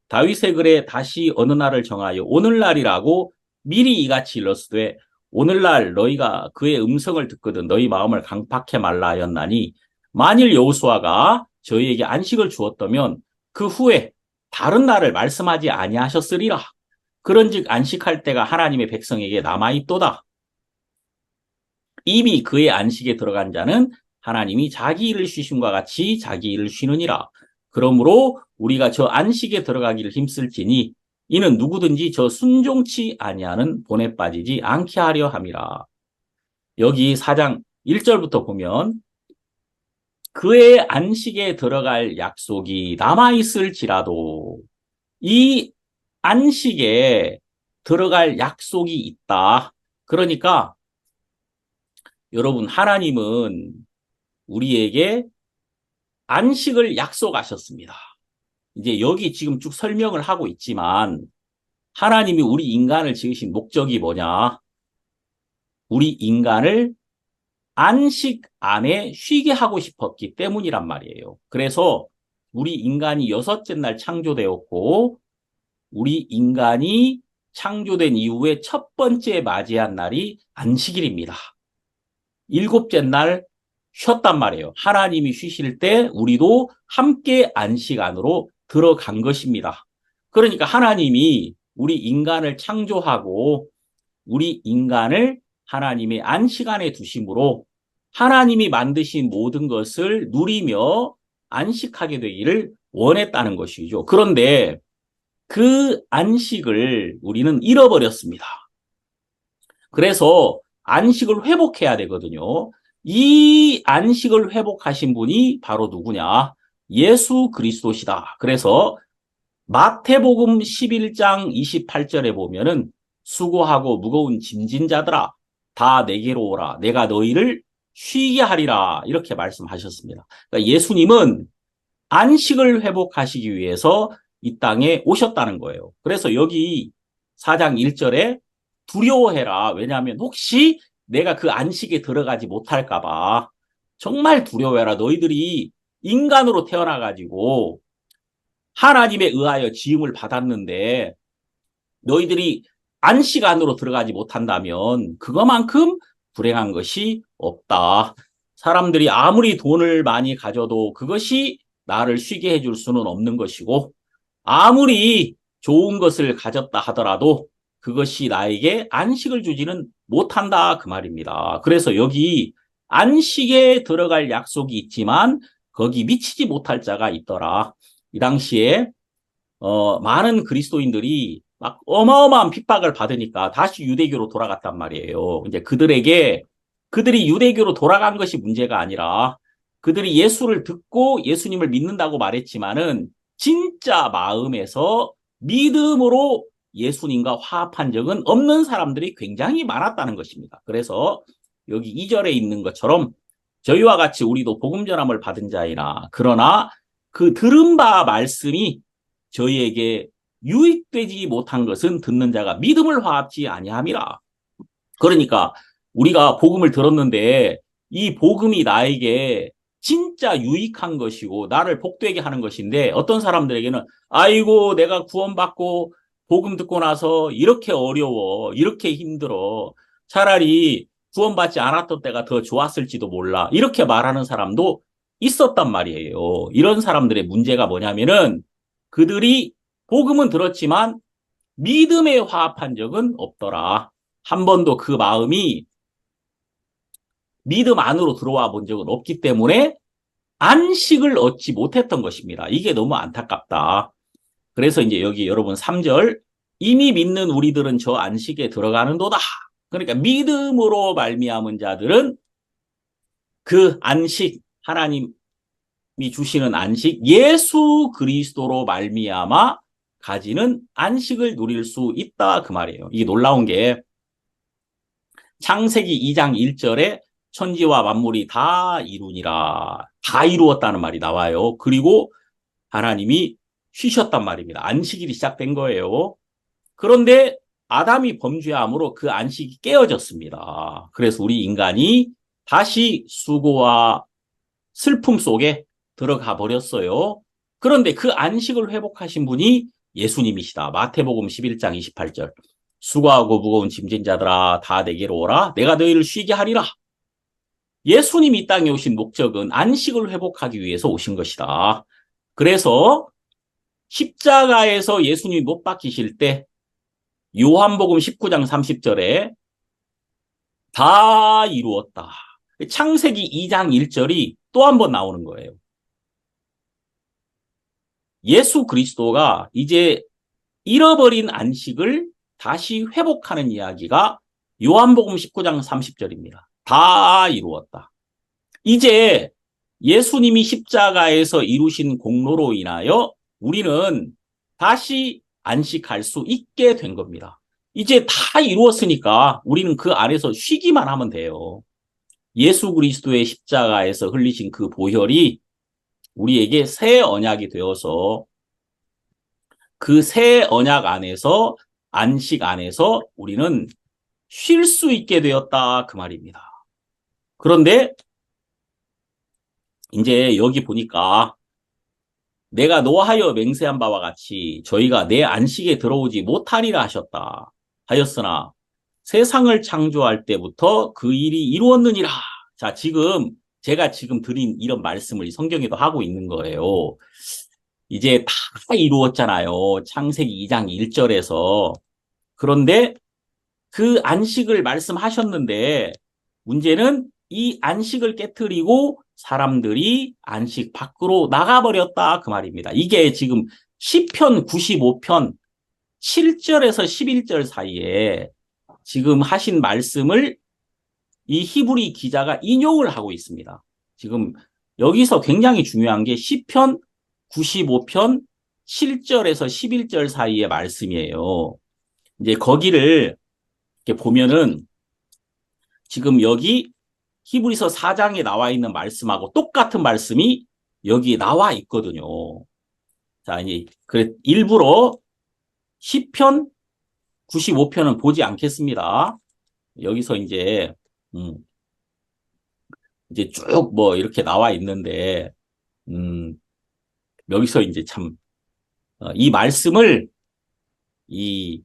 다윗의 글에 다시 어느 날을 정하여 오늘날이라고 미리 이같이 일렀으되 오늘날 너희가 그의 음성을 듣거든 너희 마음을 강팍해 말라 하였나니 만일 여호수아가 저희에게 안식을 주었다면 그 후에 다른 날을 말씀하지 아니하셨으리라. 그런즉 안식할 때가 하나님의 백성에게 남아있도다. 이미 그의 안식에 들어간 자는 하나님이 자기 일을 쉬심과 같이 자기 일을 쉬느니라. 그러므로 우리가 저 안식에 들어가기를 힘쓸지니 이는 누구든지 저 순종치 아니하는 본에 빠지지 않게 하려 함이라. 여기 4장 1절부터 보면 그의 안식에 들어갈 약속이 남아있을지라도 이 안식에 들어갈 약속이 있다. 그러니까 여러분 하나님은 우리에게 안식을 약속하셨습니다. 이제 여기 지금 쭉 설명을 하고 있지만 하나님이 우리 인간을 지으신 목적이 뭐냐? 우리 인간을 안식 안에 쉬게 하고 싶었기 때문이란 말이에요. 그래서 우리 인간이 6째 날 창조되었고 우리 인간이 창조된 이후에 첫 번째 맞이한 날이 안식일입니다. 7째 날 쉬었단 말이에요. 하나님이 쉬실 때 우리도 함께 안식 안으로 들어간 것입니다. 그러니까 하나님이 우리 인간을 창조하고 우리 인간을 하나님의 안식 안에 두심으로 하나님이 만드신 모든 것을 누리며 안식하게 되기를 원했다는 것이죠. 그런데 그 안식을 우리는 잃어버렸습니다. 그래서 안식을 회복해야 되거든요. 이 안식을 회복하신 분이 바로 누구냐? 예수 그리스도시다. 그래서 마태복음 11장 28절에 보면은 수고하고 무거운 짐진 자들아 다 내게로 오라. 내가 너희를 쉬게 하리라. 이렇게 말씀하셨습니다. 그러니까 예수님은 안식을 회복하시기 위해서 이 땅에 오셨다는 거예요. 그래서 여기 4장 1절에 두려워해라. 왜냐하면 혹시 내가 그 안식에 들어가지 못할까 봐 정말 두려워해라. 너희들이 인간으로 태어나가지고 하나님에 의하여 지음을 받았는데 너희들이 안식 안으로 들어가지 못한다면 그거만큼 불행한 것이 없다. 사람들이 아무리 돈을 많이 가져도 그것이 나를 쉬게 해줄 수는 없는 것이고 아무리 좋은 것을 가졌다 하더라도 그것이 나에게 안식을 주지는 못한다 그 말입니다. 그래서 여기 안식에 들어갈 약속이 있지만 거기 미치지 못할 자가 있더라. 이 당시에 많은 그리스도인들이 막 어마어마한 핍박을 받으니까 다시 유대교로 돌아갔단 말이에요. 이제 그들이 유대교로 돌아간 것이 문제가 아니라 그들이 예수를 듣고 예수님을 믿는다고 말했지만은 진짜 마음에서 믿음으로 예수님과 화합한 적은 없는 사람들이 굉장히 많았다는 것입니다. 그래서 여기 2절에 있는 것처럼 저희와 같이 우리도 복음 전함을 받은 자이나 그러나 그 들은 바 말씀이 저희에게 유익되지 못한 것은 듣는 자가 믿음을 화합지 아니함이라. 그러니까 우리가 복음을 들었는데 이 복음이 나에게 진짜 유익한 것이고 나를 복되게 하는 것인데 어떤 사람들에게는 아이고 내가 구원받고 복음 듣고 나서 이렇게 어려워 이렇게 힘들어 차라리 구원받지 않았던 때가 더 좋았을지도 몰라 이렇게 말하는 사람도 있었단 말이에요. 이런 사람들의 문제가 뭐냐면은 그들이 복음은 들었지만 믿음에 화합한 적은 없더라. 한 번도 그 마음이 믿음 안으로 들어와 본 적은 없기 때문에 안식을 얻지 못했던 것입니다. 이게 너무 안타깝다. 그래서 이제 여기 여러분 3절 이미 믿는 우리들은 저 안식에 들어가는도다. 그러니까 믿음으로 말미암은 자들은 그 안식, 하나님이 주시는 안식, 예수 그리스도로 말미암아 가지는 안식을 누릴 수 있다 그 말이에요. 이게 놀라운 게 창세기 2장 1절에 천지와 만물이 다 이루니라. 다 이루었다는 말이 나와요. 그리고 하나님이 쉬셨단 말입니다. 안식일이 시작된 거예요. 그런데 아담이 범죄함으로 그 안식이 깨어졌습니다. 그래서 우리 인간이 다시 수고와 슬픔 속에 들어가 버렸어요. 그런데 그 안식을 회복하신 분이 예수님이시다. 마태복음 11장 28절. 수고하고 무거운 짐진 자들아 다 내게로 오라. 내가 너희를 쉬게 하리라. 예수님이 이 땅에 오신 목적은 안식을 회복하기 위해서 오신 것이다. 그래서 십자가에서 예수님이 못 박히실 때 요한복음 19장 30절에 다 이루었다. 창세기 2장 1절이 또 한 번 나오는 거예요. 예수 그리스도가 이제 잃어버린 안식을 다시 회복하는 이야기가 요한복음 19장 30절입니다. 다 이루었다. 이제 예수님이 십자가에서 이루신 공로로 인하여 우리는 다시 안식할 수 있게 된 겁니다. 이제 다 이루었으니까 우리는 그 안에서 쉬기만 하면 돼요. 예수 그리스도의 십자가에서 흘리신 그 보혈이 우리에게 새 언약이 되어서 그 새 언약 안에서 안식 안에서 우리는 쉴 수 있게 되었다 그 말입니다. 그런데 이제 여기 보니까 내가 노하여 맹세한 바와 같이 저희가 내 안식에 들어오지 못하리라 하셨다 하였으나 세상을 창조할 때부터 그 일이 이루었느니라. 자, 제가 지금 드린 이런 말씀을 성경에도 하고 있는 거예요. 이제 다 이루었잖아요. 창세기 2장 1절에서. 그런데 그 안식을 말씀하셨는데 문제는 이 안식을 깨트리고 사람들이 안식 밖으로 나가버렸다 그 말입니다. 이게 지금 시편 95편 7절에서 11절 사이에 지금 하신 말씀을 이 히브리 기자가 인용을 하고 있습니다. 지금 여기서 굉장히 중요한 게 시편 95편 7절에서 11절 사이의 말씀이에요. 이제 거기를 이렇게 보면은 지금 여기 히브리서 4장에 나와 있는 말씀하고 똑같은 말씀이 여기 나와 있거든요. 자, 이제 일부러 시편 95편은 보지 않겠습니다. 여기서 이제 쭉 뭐 이렇게 나와 있는데 여기서 이제 참 이 말씀을 이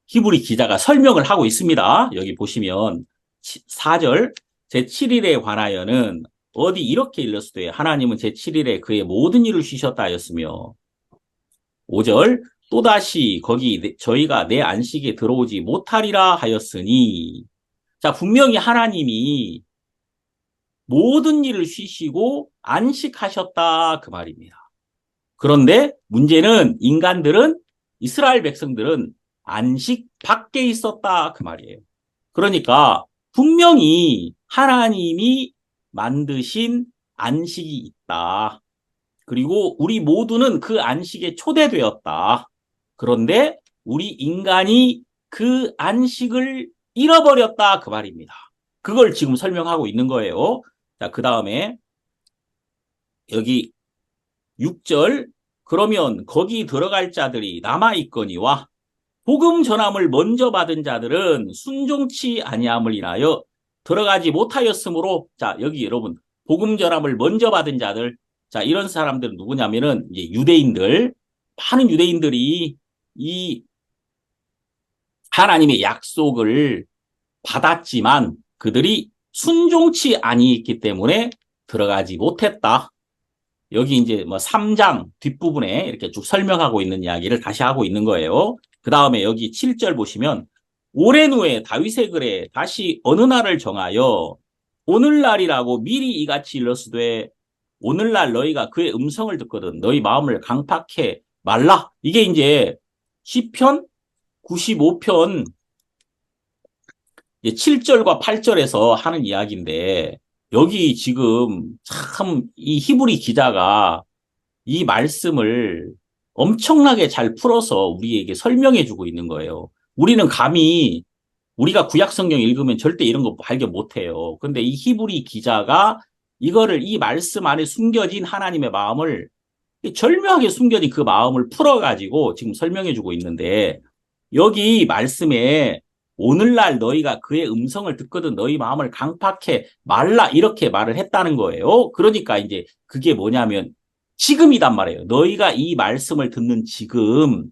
히브리 기자가 설명을 하고 있습니다. 여기 보시면 4절 제7일에 관하여는 어디 이렇게 일렀으되 하나님은 제7일에 그의 모든 일을 쉬셨다 하였으며 5절 또다시 거기 저희가 내 안식에 들어오지 못하리라 하였으니 자 분명히 하나님이 모든 일을 쉬시고 안식하셨다 그 말입니다. 그런데 문제는 인간들은 이스라엘 백성들은 안식 밖에 있었다 그 말이에요. 그러니까 분명히 하나님이 만드신 안식이 있다. 그리고 우리 모두는 그 안식에 초대되었다. 그런데 우리 인간이 그 안식을 잃어버렸다 그 말입니다. 그걸 지금 설명하고 있는 거예요. 자, 그 다음에 여기 6절 그러면 거기 들어갈 자들이 남아있거니와 복음 전함을 먼저 받은 자들은 순종치 아니함을 인하여 들어가지 못하였으므로 자 여기 여러분 복음 전함을 먼저 받은 자들 자 이런 사람들은 누구냐면은 이제 유대인들 많은 유대인들이 이 하나님의 약속을 받았지만 그들이 순종치 아니했기 때문에 들어가지 못했다. 여기 이제 뭐 3장 뒷부분에 이렇게 쭉 설명하고 있는 이야기를 다시 하고 있는 거예요. 그 다음에 여기 7절 보시면 오랜 후에 다윗의 글에 다시 어느 날을 정하여 오늘날이라고 미리 이같이 일러스되 오늘날 너희가 그의 음성을 듣거든 너희 마음을 강팍해 말라. 이게 이제 시편 95편 7절과 8절에서 하는 이야기인데 여기 지금 참 이 히브리 기자가 이 말씀을 엄청나게 잘 풀어서 우리에게 설명해 주고 있는 거예요. 우리는 감히 우리가 구약 성경 읽으면 절대 이런 거 발견 못 해요. 근데 이 히브리 기자가 이거를 이 말씀 안에 숨겨진 하나님의 마음을 절묘하게 숨겨진 그 마음을 풀어가지고 지금 설명해 주고 있는데 여기 말씀에 오늘날 너희가 그의 음성을 듣거든 너희 마음을 강팍해 말라 이렇게 말을 했다는 거예요. 그러니까 이제 그게 뭐냐면 지금이단 말이에요. 너희가 이 말씀을 듣는 지금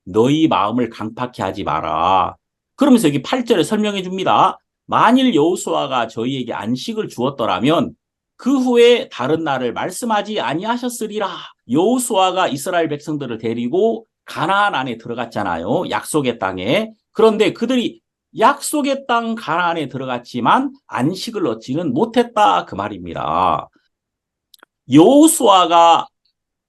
너희 마음을 강팍해 하지 마라. 그러면서 여기 8절에 설명해 줍니다. 만일 여호수아가 저희에게 안식을 주었더라면 그 후에 다른 날을 말씀하지 아니하셨으리라. 여호수아가 이스라엘 백성들을 데리고 가나안 안에 들어갔잖아요. 약속의 땅에. 그런데 그들이 약속의 땅 가나안에 들어갔지만 안식을 얻지는 못했다 그 말입니다. 여호수아가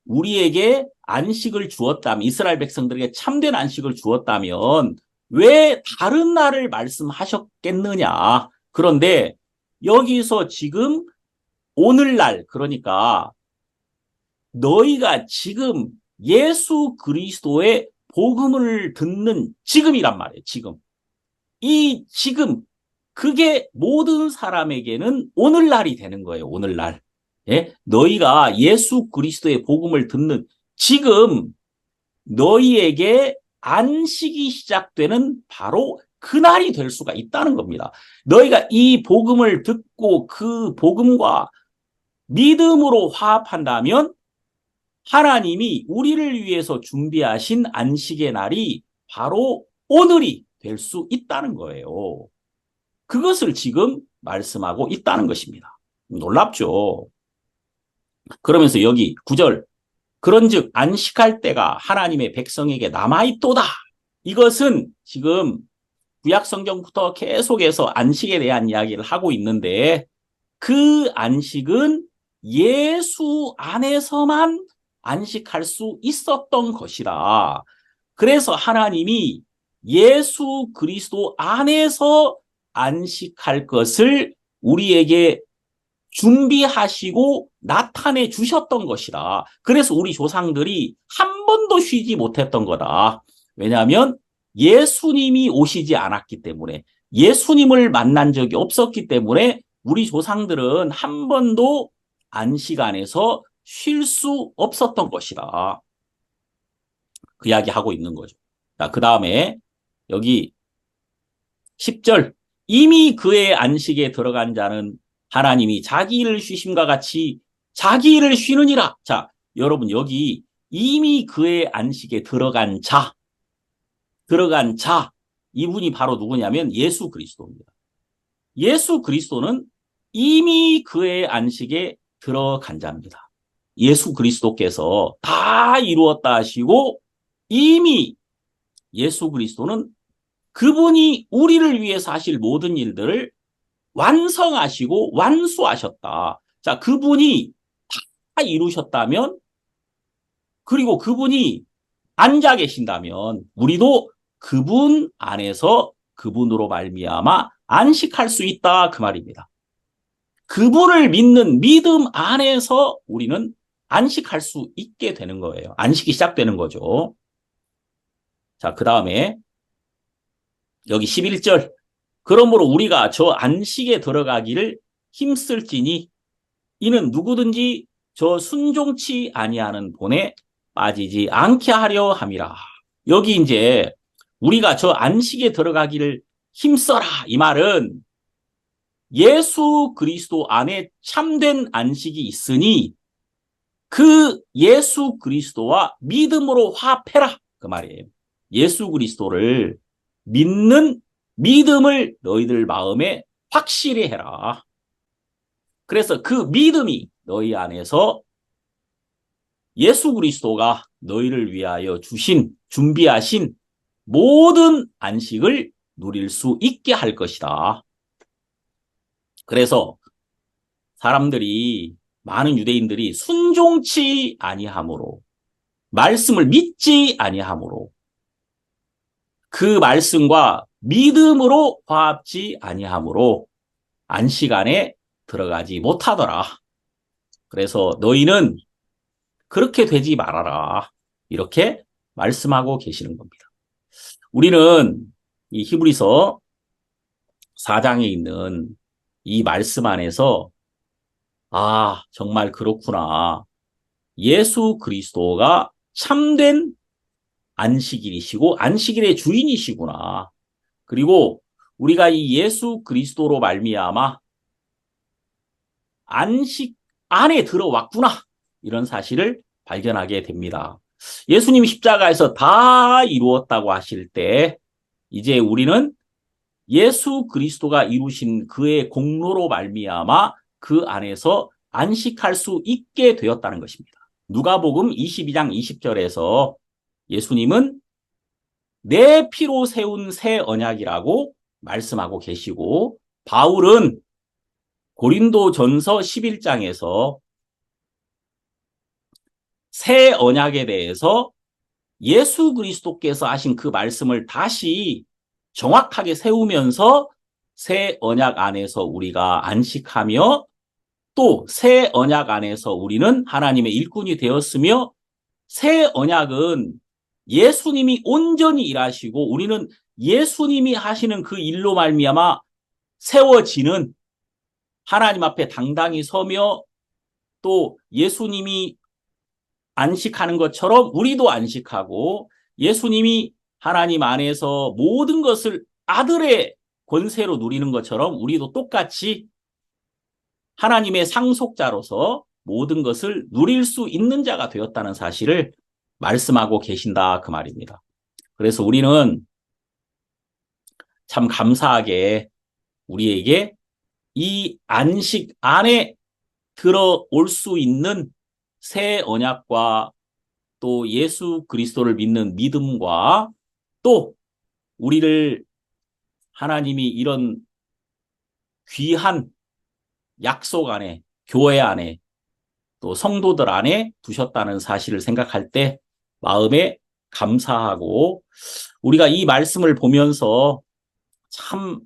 우리에게 안식을 주었다면 이스라엘 백성들에게 참된 안식을 주었다면 왜 다른 날을 말씀하셨겠느냐. 그런데 여기서 지금 오늘날 그러니까 너희가 지금 예수 그리스도의 복음을 듣는 지금이란 말이에요. 지금. 이 지금 그게 모든 사람에게는 오늘날이 되는 거예요. 오늘날. 예? 너희가 예수 그리스도의 복음을 듣는 지금 너희에게 안식이 시작되는 바로 그날이 될 수가 있다는 겁니다. 너희가 이 복음을 듣고 그 복음과 믿음으로 화합한다면 하나님이 우리를 위해서 준비하신 안식의 날이 바로 오늘이 될 수 있다는 거예요. 그것을 지금 말씀하고 있다는 것입니다. 놀랍죠? 그러면서 여기 9절 그런즉 안식할 때가 하나님의 백성에게 남아있도다. 이것은 지금 구약 성경부터 계속해서 안식에 대한 이야기를 하고 있는데 그 안식은 예수 안에서만 안식할 수 있었던 것이라. 그래서 하나님이 예수 그리스도 안에서 안식할 것을 우리에게 준비하시고 나타내 주셨던 것이다. 그래서 우리 조상들이 한 번도 쉬지 못했던 거다. 왜냐하면 예수님이 오시지 않았기 때문에 예수님을 만난 적이 없었기 때문에 우리 조상들은 한 번도 안식 안에서 쉴 수 없었던 것이다. 그 이야기 하고 있는 거죠. 자, 그 다음에 여기 10절 이미 그의 안식에 들어간 자는 하나님이 자기 일을 쉬심과 같이 자기 일을 쉬느니라. 자, 여러분 여기 이미 그의 안식에 들어간 자 이분이 바로 누구냐면 예수 그리스도입니다. 예수 그리스도는 이미 그의 안식에 들어간 자입니다. 예수 그리스도께서 다 이루었다 하시고 이미 예수 그리스도는 그분이 우리를 위해서 하실 모든 일들을 완성하시고 완수하셨다. 자, 그분이 다 이루셨다면 그리고 그분이 앉아 계신다면 우리도 그분 안에서 그분으로 말미암아 안식할 수 있다 그 말입니다. 그분을 믿는 믿음 안에서 우리는 안식할 수 있게 되는 거예요. 안식이 시작되는 거죠. 자, 그 다음에 여기 11절 그러므로 우리가 저 안식에 들어가기를 힘쓸지니 이는 누구든지 저 순종치 아니하는 본에 빠지지 않게 하려 함이라. 여기 이제 우리가 저 안식에 들어가기를 힘써라 이 말은 예수 그리스도 안에 참된 안식이 있으니 그 예수 그리스도와 믿음으로 화합해라 그 말이에요. 예수 그리스도를 믿는 믿음을 너희들 마음에 확실히 해라. 그래서 그 믿음이 너희 안에서 예수 그리스도가 너희를 위하여 준비하신 모든 안식을 누릴 수 있게 할 것이다. 그래서 많은 유대인들이 순종치 아니함으로, 말씀을 믿지 아니함으로, 그 말씀과 믿음으로 화합지 아니함으로 안식 안에 들어가지 못하더라. 그래서 너희는 그렇게 되지 말아라. 이렇게 말씀하고 계시는 겁니다. 우리는 이 히브리서 4장에 있는 이 말씀 안에서 정말 그렇구나. 예수 그리스도가 참된 안식일이시고 안식일의 주인이시구나. 그리고 우리가 이 예수 그리스도로 말미암아 안식 안에 들어왔구나. 이런 사실을 발견하게 됩니다. 예수님이 십자가에서 다 이루었다고 하실 때 이제 우리는 예수 그리스도가 이루신 그의 공로로 말미암아 그 안에서 안식할 수 있게 되었다는 것입니다. 누가복음 22장 20절에서 예수님은 내 피로 세운 새 언약이라고 말씀하고 계시고, 바울은 고린도전서 11장에서 새 언약에 대해서 예수 그리스도께서 하신 그 말씀을 다시 정확하게 세우면서 새 언약 안에서 우리가 안식하며 또 새 언약 안에서 우리는 하나님의 일꾼이 되었으며, 새 언약은 예수님이 온전히 일하시고 우리는 예수님이 하시는 그 일로 말미암아 세워지는, 하나님 앞에 당당히 서며 또 예수님이 안식하는 것처럼 우리도 안식하고, 예수님이 하나님 안에서 모든 것을 아들의 권세로 누리는 것처럼 우리도 똑같이 하나님의 상속자로서 모든 것을 누릴 수 있는 자가 되었다는 사실을 말씀하고 계신다, 그 말입니다. 그래서 우리는 참 감사하게 우리에게 이 안식 안에 들어올 수 있는 새 언약과 또 예수 그리스도를 믿는 믿음과 또 우리를 하나님이 이런 귀한 약속 안에, 교회 안에, 또 성도들 안에 두셨다는 사실을 생각할 때 마음에 감사하고, 우리가 이 말씀을 보면서 참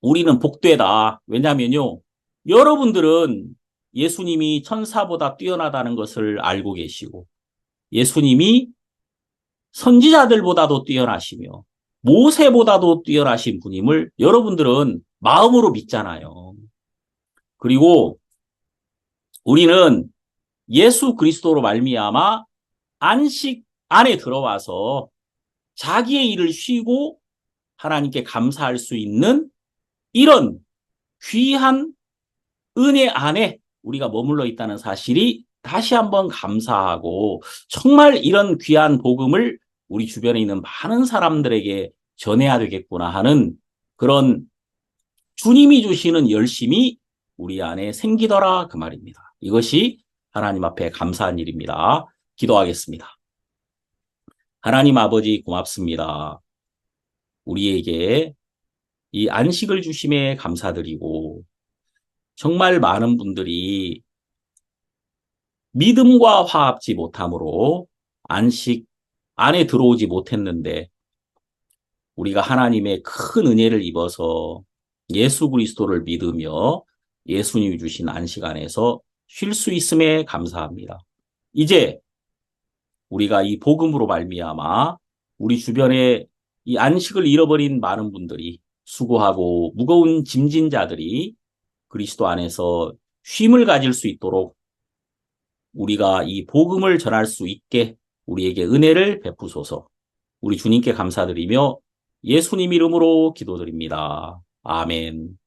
우리는 복되다. 왜냐하면요, 여러분들은 예수님이 천사보다 뛰어나다는 것을 알고 계시고, 예수님이 선지자들보다도 뛰어나시며 모세보다도 뛰어나신 분임을 여러분들은 마음으로 믿잖아요. 그리고 우리는 예수 그리스도로 말미암아 안식 안에 들어와서 자기의 일을 쉬고 하나님께 감사할 수 있는 이런 귀한 은혜 안에 우리가 머물러 있다는 사실이 다시 한번 감사하고, 정말 이런 귀한 복음을 우리 주변에 있는 많은 사람들에게 전해야 되겠구나 하는 그런 주님이 주시는 열심이 우리 안에 생기더라, 그 말입니다. 이것이 하나님 앞에 감사한 일입니다. 기도하겠습니다. 하나님 아버지 고맙습니다. 우리에게 이 안식을 주심에 감사드리고, 정말 많은 분들이 믿음과 화합지 못함으로 안식 안에 들어오지 못했는데, 우리가 하나님의 큰 은혜를 입어서 예수 그리스도를 믿으며 예수님이 주신 안식 안에서 쉴 수 있음에 감사합니다. 이제 우리가 이 복음으로 말미암아 우리 주변에 이 안식을 잃어버린 많은 분들이, 수고하고 무거운 짐진 자들이 그리스도 안에서 쉼을 가질 수 있도록 우리가 이 복음을 전할 수 있게 우리에게 은혜를 베푸소서. 우리 주님께 감사드리며 예수님 이름으로 기도드립니다. 아멘.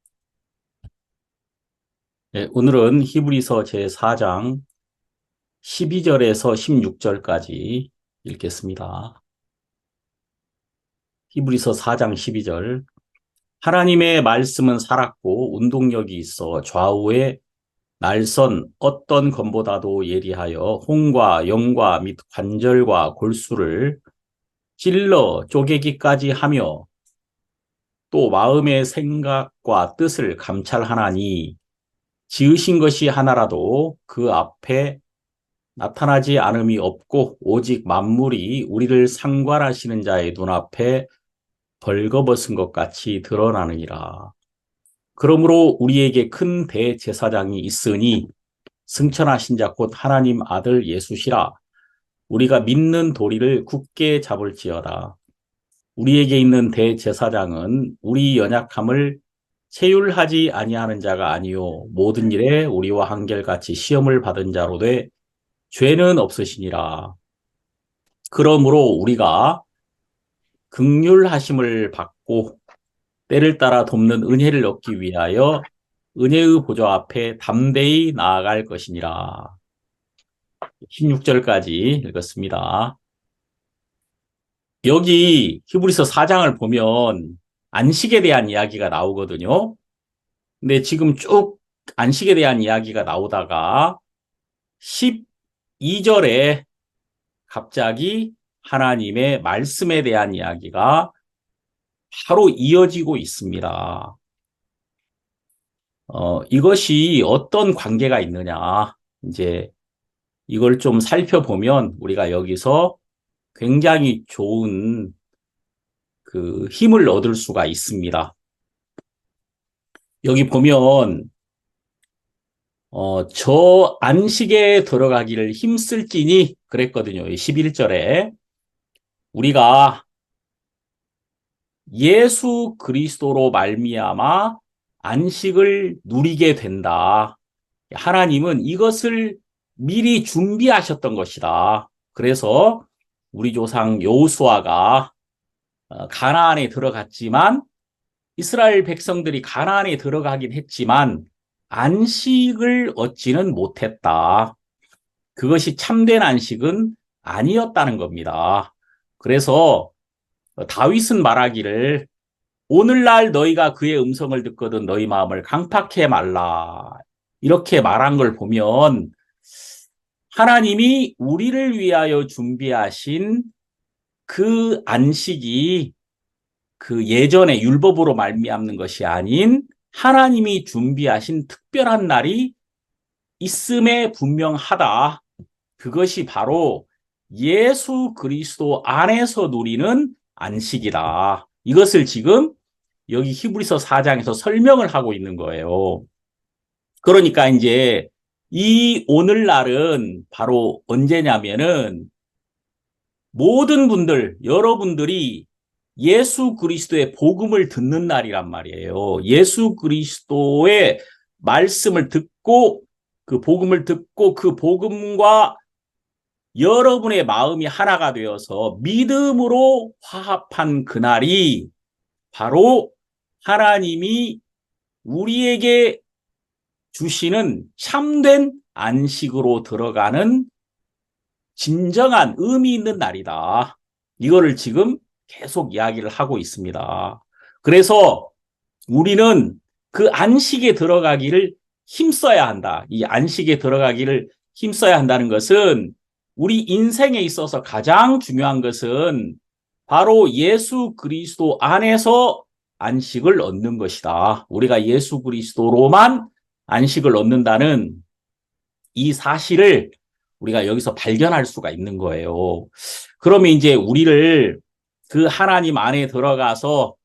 네, 오늘은 히브리서 제4장 12절에서 16절까지 읽겠습니다. 히브리서 4장 12절. 하나님의 말씀은 살았고 운동력이 있어 좌우에 날선 어떤 검보다도 예리하여 혼과 영과 및 관절과 골수를 찔러 쪼개기까지 하며 또 마음의 생각과 뜻을 감찰하나니 지으신 것이 하나라도 그 앞에 나타나지 않음이 없고 오직 만물이 우리를 상관하시는 자의 눈앞에 벌거벗은 것 같이 드러나느니라. 그러므로 우리에게 큰 대제사장이 있으니 승천하신 자 곧 하나님 아들 예수시라. 우리가 믿는 도리를 굳게 잡을지어다. 우리에게 있는 대제사장은 우리 연약함을 체휼하지 아니하는 자가 아니요 모든 일에 우리와 한결같이 시험을 받은 자로 돼 죄는 없으시니라. 그러므로 우리가 긍휼하심을 받고 때를 따라 돕는 은혜를 얻기 위하여 은혜의 보좌 앞에 담대히 나아갈 것이니라. 16절까지 읽었습니다. 여기 히브리서 4장을 보면 안식에 대한 이야기가 나오거든요. 근데 지금 쭉 안식에 대한 이야기가 나오다가 12절에 갑자기 하나님의 말씀에 대한 이야기가 바로 이어지고 있습니다. 이것이 어떤 관계가 있느냐. 이제 이걸 좀 살펴보면 우리가 여기서 굉장히 좋은 그 힘을 얻을 수가 있습니다. 여기 보면 저 안식에 들어가기를 힘쓸지니 그랬거든요. 11절에 우리가 예수 그리스도로 말미암아 안식을 누리게 된다. 하나님은 이것을 미리 준비하셨던 것이다. 그래서 우리 조상 여호수아가 가나안에 들어갔지만 이스라엘 백성들이 가나안에 들어가긴 했지만 안식을 얻지는 못했다. 그것이 참된 안식은 아니었다는 겁니다. 그래서 다윗은 말하기를 오늘날 너희가 그의 음성을 듣거든 너희 마음을 강팍해 말라. 이렇게 말한 걸 보면 하나님이 우리를 위하여 준비하신 그 안식이 그 예전의 율법으로 말미암는 것이 아닌 하나님이 준비하신 특별한 날이 있음에 분명하다. 그것이 바로 예수 그리스도 안에서 누리는 안식이다. 이것을 지금 여기 히브리서 4장에서 설명을 하고 있는 거예요. 그러니까 이제 이 오늘날은 바로 언제냐면은 모든 분들, 여러분들이 예수 그리스도의 복음을 듣는 날이란 말이에요. 예수 그리스도의 말씀을 듣고 그 복음을 듣고 그 복음과 여러분의 마음이 하나가 되어서 믿음으로 화합한 그날이 바로 하나님이 우리에게 주시는 참된 안식으로 들어가는 진정한 의미 있는 날이다. 이거를 지금 계속 이야기를 하고 있습니다. 그래서 우리는 그 안식에 들어가기를 힘써야 한다. 이 안식에 들어가기를 힘써야 한다는 것은 우리 인생에 있어서 가장 중요한 것은 바로 예수 그리스도 안에서 안식을 얻는 것이다. 우리가 예수 그리스도로만 안식을 얻는다는 이 사실을 우리가 여기서 발견할 수가 있는 거예요. 그러면 이제 우리를 그 하나님 안에 들어가서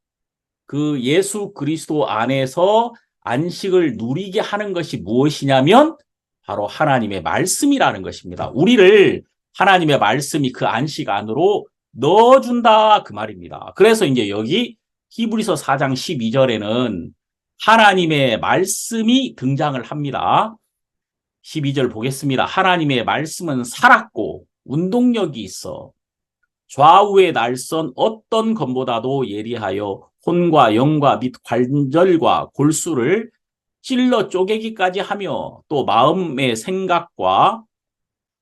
그 예수 그리스도 안에서 안식을 누리게 하는 것이 무엇이냐면 바로 하나님의 말씀이라는 것입니다. 우리를 하나님의 말씀이 그 안식 안으로 넣어준다 그 말입니다. 그래서 이제 여기 히브리서 4장 12절에는 하나님의 말씀이 등장을 합니다. 12절 보겠습니다. 하나님의 말씀은 살았고 운동력이 있어 좌우의 날선 어떤 검보다도 예리하여 혼과 영과 및 관절과 골수를 찔러 쪼개기까지 하며 또 마음의 생각과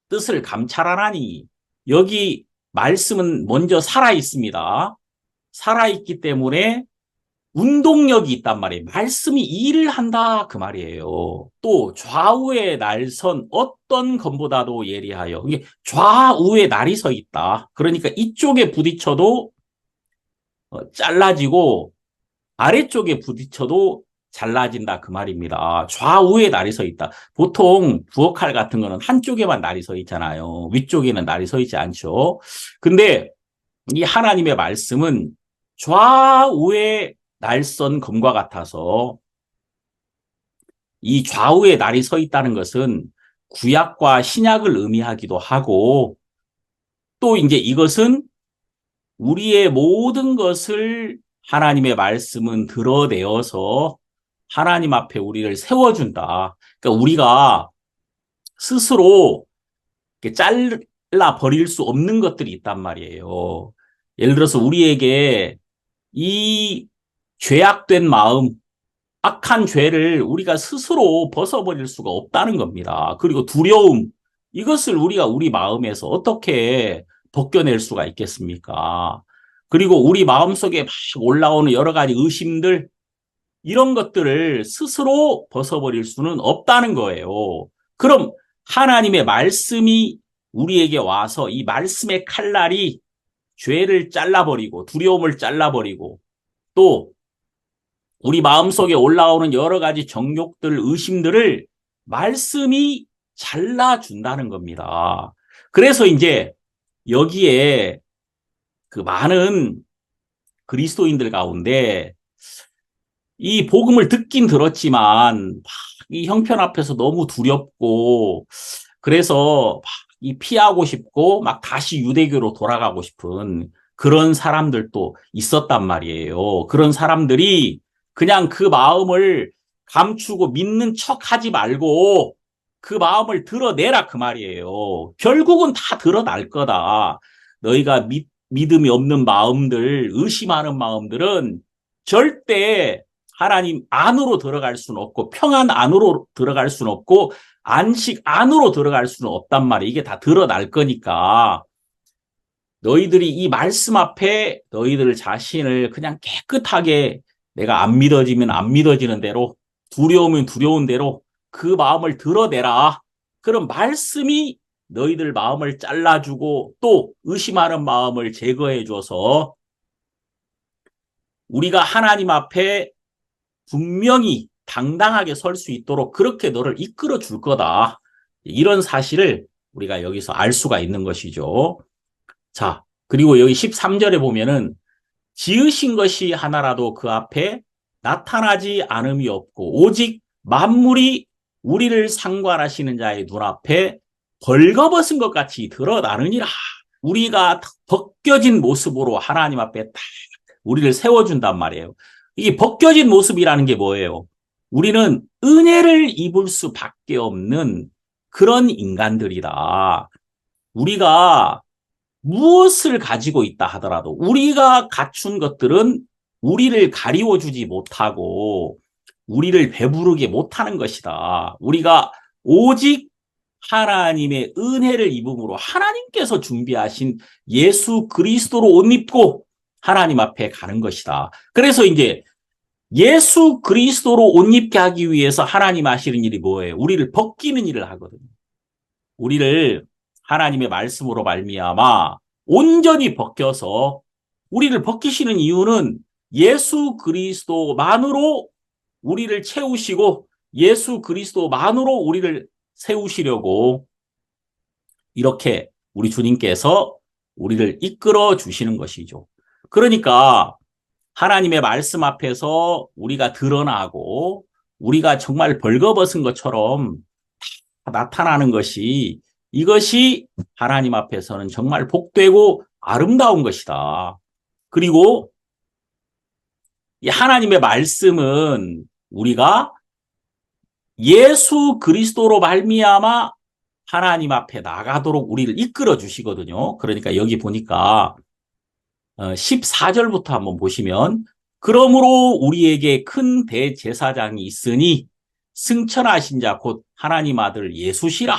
뜻을 감찰하나니 여기 말씀은 먼저 살아 있습니다. 살아 있기 때문에 운동력이 있단 말이에요. 말씀이 일을 한다 그 말이에요. 또 좌우의 날선 어떤 검보다도 예리하여 이게 좌우에 날이 서 있다. 그러니까 이쪽에 부딪혀도 잘라지고 아래쪽에 부딪혀도 잘라진다 그 말입니다. 좌우에 날이 서 있다. 보통 부엌칼 같은 거는 한쪽에만 날이 서 있잖아요. 위쪽에는 날이 서 있지 않죠. 근데 이 하나님의 말씀은 좌우에 날선 검과 같아서 이 좌우에 날이 서 있다는 것은 구약과 신약을 의미하기도 하고 또 이제 이것은 우리의 모든 것을 하나님의 말씀은 드러내어서 하나님 앞에 우리를 세워준다. 그러니까 우리가 스스로 잘라 버릴 수 없는 것들이 있단 말이에요. 예를 들어서 우리에게 이 죄악된 마음, 악한 죄를 우리가 스스로 벗어버릴 수가 없다는 겁니다. 그리고 두려움, 이것을 우리가 우리 마음에서 어떻게 벗겨낼 수가 있겠습니까? 그리고 우리 마음속에 막 올라오는 여러 가지 의심들, 이런 것들을 스스로 벗어버릴 수는 없다는 거예요. 그럼 하나님의 말씀이 우리에게 와서 이 말씀의 칼날이 죄를 잘라버리고 두려움을 잘라버리고 또 우리 마음속에 올라오는 여러 가지 정욕들, 의심들을 말씀이 잘라준다는 겁니다. 그래서 이제 여기에 그 많은 그리스도인들 가운데 이 복음을 듣긴 들었지만 이 형편 앞에서 너무 두렵고 그래서 이 피하고 싶고 막 다시 유대교로 돌아가고 싶은 그런 사람들도 있었단 말이에요. 그런 사람들이 그냥 그 마음을 감추고 믿는 척 하지 말고 그 마음을 드러내라 그 말이에요. 결국은 다 드러날 거다. 너희가 믿음이 없는 마음들, 의심하는 마음들은 절대 하나님 안으로 들어갈 수는 없고 평안 안으로 들어갈 수는 없고 안식 안으로 들어갈 수는 없단 말이에요. 이게 다 드러날 거니까 너희들이 이 말씀 앞에 너희들 자신을 그냥 깨끗하게 내가 안 믿어지면 안 믿어지는 대로 두려우면 두려운 대로 그 마음을 드러내라. 그럼 말씀이 너희들 마음을 잘라주고 또 의심하는 마음을 제거해줘서 우리가 하나님 앞에 분명히 당당하게 설 수 있도록 그렇게 너를 이끌어 줄 거다. 이런 사실을 우리가 여기서 알 수가 있는 것이죠. 자, 그리고 여기 13절에 보면은 지으신 것이 하나라도 그 앞에 나타나지 않음이 없고 오직 만물이 우리를 상관하시는 자의 눈앞에 벌거벗은 것 같이 드러나느니라. 우리가 벗겨진 모습으로 하나님 앞에 딱 우리를 세워준단 말이에요. 이게 벗겨진 모습이라는 게 뭐예요? 우리는 은혜를 입을 수밖에 없는 그런 인간들이다. 우리가 무엇을 가지고 있다 하더라도 우리가 갖춘 것들은 우리를 가리워주지 못하고 우리를 배부르게 못하는 것이다. 우리가 오직 하나님의 은혜를 입음으로 하나님께서 준비하신 예수 그리스도로 옷 입고 하나님 앞에 가는 것이다. 그래서 이제 예수 그리스도로 옷 입게 하기 위해서 하나님 하시는 일이 뭐예요? 우리를 벗기는 일을 하거든요. 우리를 하나님의 말씀으로 말미암아 온전히 벗겨서 우리를 벗기시는 이유는 예수 그리스도만으로 우리를 채우시고 예수 그리스도만으로 우리를 세우시려고 이렇게 우리 주님께서 우리를 이끌어 주시는 것이죠. 그러니까 하나님의 말씀 앞에서 우리가 드러나고 우리가 정말 벌거벗은 것처럼 나타나는 것이 이것이 하나님 앞에서는 정말 복되고 아름다운 것이다. 그리고 이 하나님의 말씀은 우리가 예수 그리스도로 말미암아 하나님 앞에 나가도록 우리를 이끌어 주시거든요. 그러니까 여기 보니까 14절부터 한번 보시면 그러므로 우리에게 큰 대제사장이 있으니 승천하신 자 곧 하나님 아들 예수시라.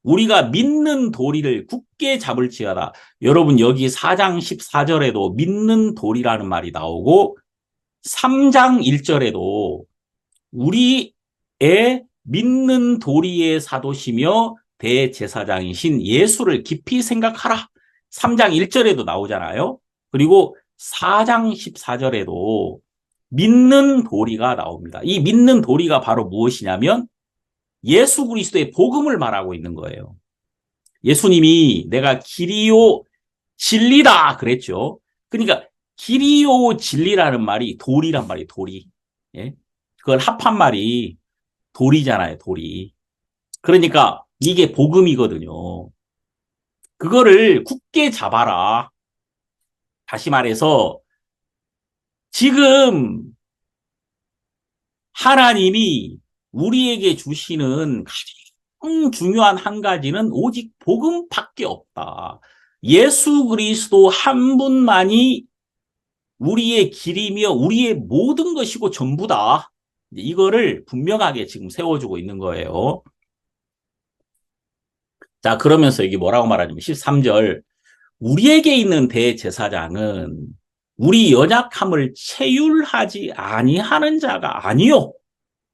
우리가 믿는 도리를 굳게 잡을지어다. 여러분 여기 4장 14절에도 믿는 도리라는 말이 나오고 3장 1절에도 우리의 믿는 도리의 사도시며 대제사장이신 예수를 깊이 생각하라. 3장 1절에도 나오잖아요. 그리고 4장 14절에도 믿는 도리가 나옵니다. 이 믿는 도리가 바로 무엇이냐면 예수 그리스도의 복음을 말하고 있는 거예요. 예수님이 내가 길이요 진리다 그랬죠. 그러니까 길이요 진리라는 말이 도리란 말이에요. 도리. 예? 그걸 합한 말이 도리잖아요. 도리. 그러니까 이게 복음이거든요. 그거를 굳게 잡아라. 다시 말해서 지금 하나님이 우리에게 주시는 가장 중요한 한 가지는 오직 복음밖에 없다. 예수 그리스도 한 분만이 우리의 길이며 우리의 모든 것이고 전부다. 이거를 분명하게 지금 세워주고 있는 거예요. 자, 그러면서 여기 뭐라고 말하냐면 13절 우리에게 있는 대제사장은 우리 연약함을 체휼하지 아니하는 자가 아니요.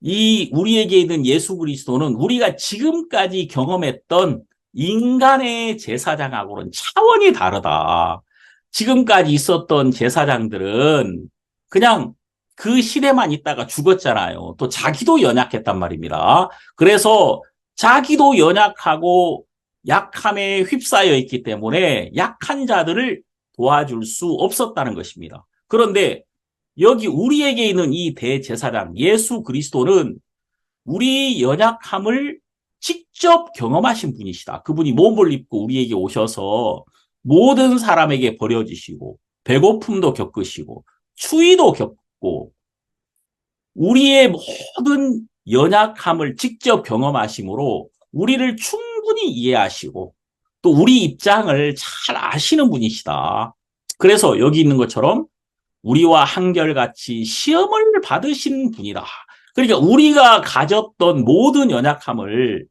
이 우리에게 있는 예수 그리스도는 우리가 지금까지 경험했던 인간의 제사장하고는 차원이 다르다. 지금까지 있었던 제사장들은 그냥 그 시대만 있다가 죽었잖아요. 또 자기도 연약했단 말입니다. 그래서 자기도 연약하고 약함에 휩싸여 있기 때문에 약한 자들을 도와줄 수 없었다는 것입니다. 그런데 여기 우리에게 있는 이 대제사장 예수 그리스도는 우리 연약함을 직접 경험하신 분이시다. 그분이 몸을 입고 우리에게 오셔서 모든 사람에게 버려지시고 배고픔도 겪으시고 추위도 겪고 우리의 모든 연약함을 직접 경험하심으로 우리를 충분히 이해하시고 또 우리 입장을 잘 아시는 분이시다. 그래서 여기 있는 것처럼 우리와 한결같이 시험을 받으신 분이다. 그러니까 우리가 가졌던 모든 연약함을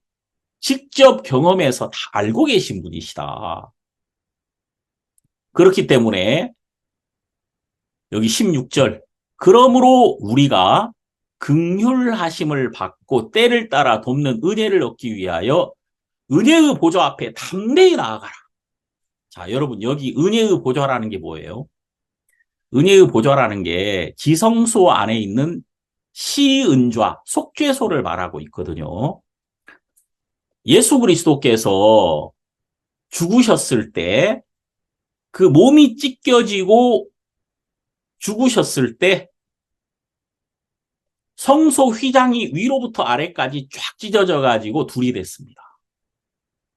직접 경험해서 다 알고 계신 분이시다. 그렇기 때문에 여기 16절 그러므로 우리가 긍휼하심을 받고 때를 따라 돕는 은혜를 얻기 위하여 은혜의 보좌 앞에 담대히 나아가라. 자, 여러분 여기 은혜의 보좌라는 게 뭐예요? 은혜의 보좌라는 게 지성소 안에 있는 시은좌, 속죄소를 말하고 있거든요. 예수 그리스도께서 죽으셨을 때 그 몸이 찢겨지고 죽으셨을 때 성소 휘장이 위로부터 아래까지 쫙 찢어져 가지고 둘이 됐습니다.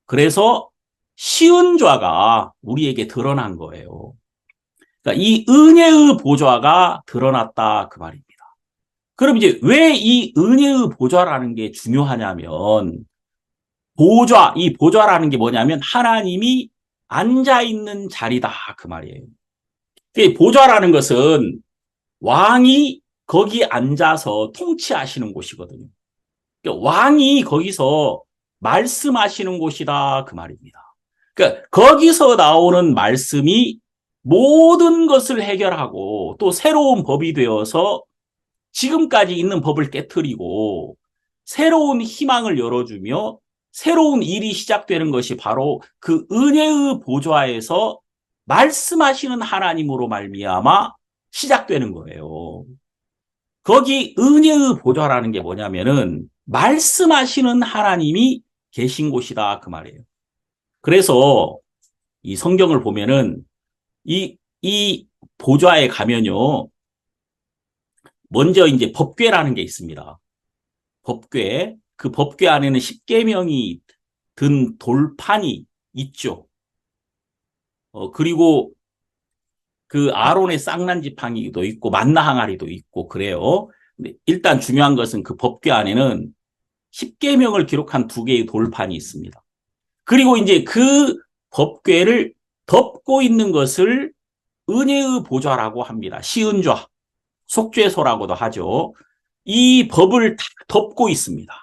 그래서 시은좌가 우리에게 드러난 거예요. 그러니까 이 은혜의 보좌가 드러났다 그 말입니다. 그럼 이제 왜 이 은혜의 보좌라는 게 중요하냐면 보좌, 이 보좌라는 게 뭐냐면 하나님이 앉아있는 자리다 그 말이에요. 보좌라는 것은 왕이 거기 앉아서 통치하시는 곳이거든요. 왕이 거기서 말씀하시는 곳이다 그 말입니다. 그러니까 거기서 나오는 말씀이 모든 것을 해결하고 또 새로운 법이 되어서 지금까지 있는 법을 깨트리고 새로운 희망을 열어주며 새로운 일이 시작되는 것이 바로 그 은혜의 보좌에서 말씀하시는 하나님으로 말미암아 시작되는 거예요. 거기 은혜의 보좌라는 게 뭐냐면은 말씀하시는 하나님이 계신 곳이다 그 말이에요. 그래서 이 성경을 보면은 이 보좌에 가면요. 먼저 이제 법궤라는 게 있습니다. 법궤. 그 법궤 안에는 십계명이 든 돌판이 있죠. 그리고 그 아론의 쌍난 지팡이도 있고 만나 항아리도 있고 그래요. 근데 일단 중요한 것은 그 법궤 안에는 십계명을 기록한 두 개의 돌판이 있습니다. 그리고 이제 그 법궤를 덮고 있는 것을 은혜의 보좌라고 합니다. 시은좌, 속죄소라고도 하죠. 이 법을 다 덮고 있습니다.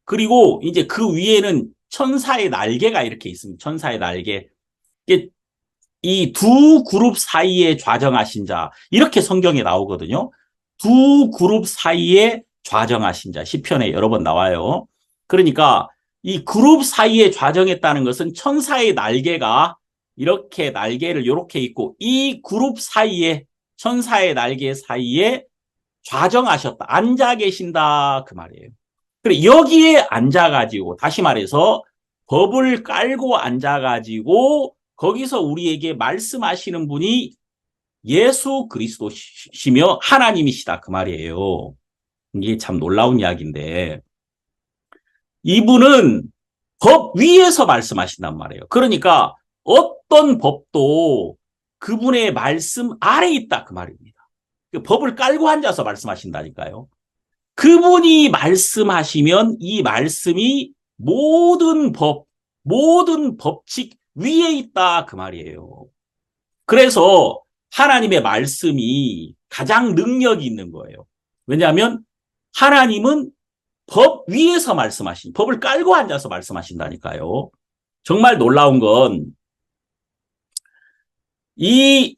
그리고 이제 그 위에는 천사의 날개가 이렇게 있습니다. 천사의 날개. 이 두 그룹 사이에 좌정하신 자, 이렇게 성경에 나오거든요. 두 그룹 사이에 좌정하신 자, 시편에 여러 번 나와요. 그러니까 이 그룹 사이에 좌정했다는 것은 천사의 날개가 이렇게 날개를 이렇게 있고 이 그룹 사이에 천사의 날개 사이에 좌정하셨다. 앉아 계신다. 그 말이에요. 그래, 여기에 앉아가지고, 다시 말해서 법을 깔고 앉아가지고, 거기서 우리에게 말씀하시는 분이 예수 그리스도시며 하나님이시다. 그 말이에요. 이게 참 놀라운 이야기인데, 이분은 법 위에서 말씀하신단 말이에요. 그러니까 어떤 법도 그분의 말씀 아래에 있다. 그 말입니다. 법을 깔고 앉아서 말씀하신다니까요. 그분이 말씀하시면 이 말씀이 모든 법, 모든 법칙 위에 있다. 그 말이에요. 그래서 하나님의 말씀이 가장 능력이 있는 거예요. 왜냐하면 하나님은 법 위에서 법을 깔고 앉아서 말씀하신다니까요. 정말 놀라운 건 이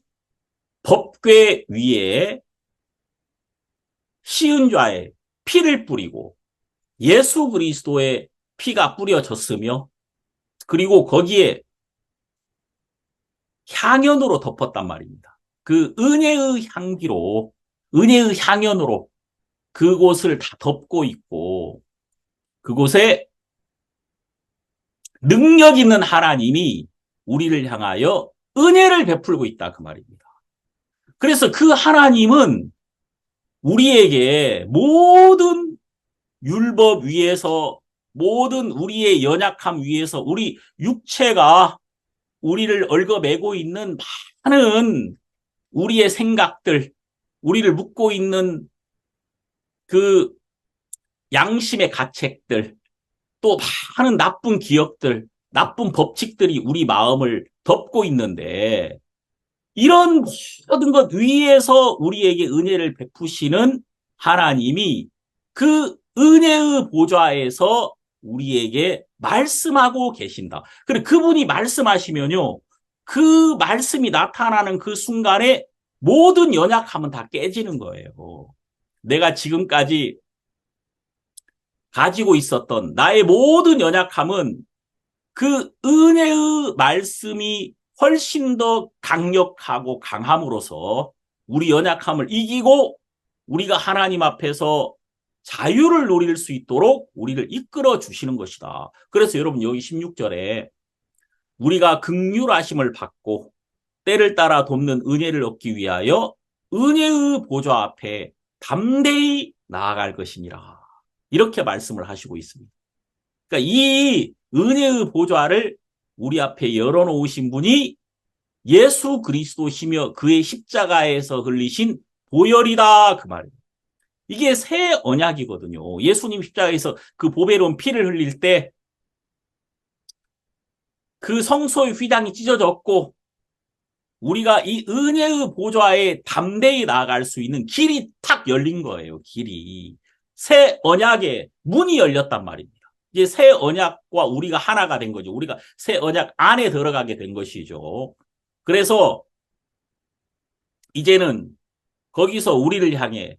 법궤 위에 시은좌에 피를 뿌리고 예수 그리스도의 피가 뿌려졌으며 그리고 거기에 향연으로 덮었단 말입니다. 그 은혜의 향기로, 은혜의 향연으로 그곳을 다 덮고 있고 그곳에 능력 있는 하나님이 우리를 향하여 은혜를 베풀고 있다. 그 말입니다. 그래서 그 하나님은 우리에게 모든 율법 위에서 모든 우리의 연약함 위에서 우리 육체가 우리를 얽어매고 있는 많은 우리의 생각들, 우리를 묶고 있는 그 양심의 가책들, 또 많은 나쁜 기억들, 나쁜 법칙들이 우리 마음을 덮고 있는데 이런 모든 것 위에서 우리에게 은혜를 베푸시는 하나님이 그 은혜의 보좌에서 우리에게 말씀하고 계신다. 그리고 그분이 말씀하시면요. 그 말씀이 나타나는 그 순간에 모든 연약함은 다 깨지는 거예요. 내가 지금까지 가지고 있었던 나의 모든 연약함은 그 은혜의 말씀이 훨씬 더 강력하고 강함으로써 우리 연약함을 이기고 우리가 하나님 앞에서 자유를 누릴 수 있도록 우리를 이끌어 주시는 것이다. 그래서 여러분 여기 16절에 우리가 긍휼하심을 받고 때를 따라 돕는 은혜를 얻기 위하여 은혜의 보좌 앞에 담대히 나아갈 것이니라. 이렇게 말씀을 하시고 있습니다. 그러니까 이 은혜의 보좌를 우리 앞에 열어놓으신 분이 예수 그리스도시며 그의 십자가에서 흘리신 보혈이다. 그 말이에요. 이게 새 언약이거든요. 예수님 십자가에서 그 보배로운 피를 흘릴 때 그 성소의 휘장이 찢어졌고 우리가 이 은혜의 보좌에 담대히 나아갈 수 있는 길이 탁 열린 거예요. 길이. 새 언약의 문이 열렸단 말입니다. 이제 새 언약과 우리가 하나가 된 거죠. 우리가 새 언약 안에 들어가게 된 것이죠. 그래서 이제는 거기서 우리를 향해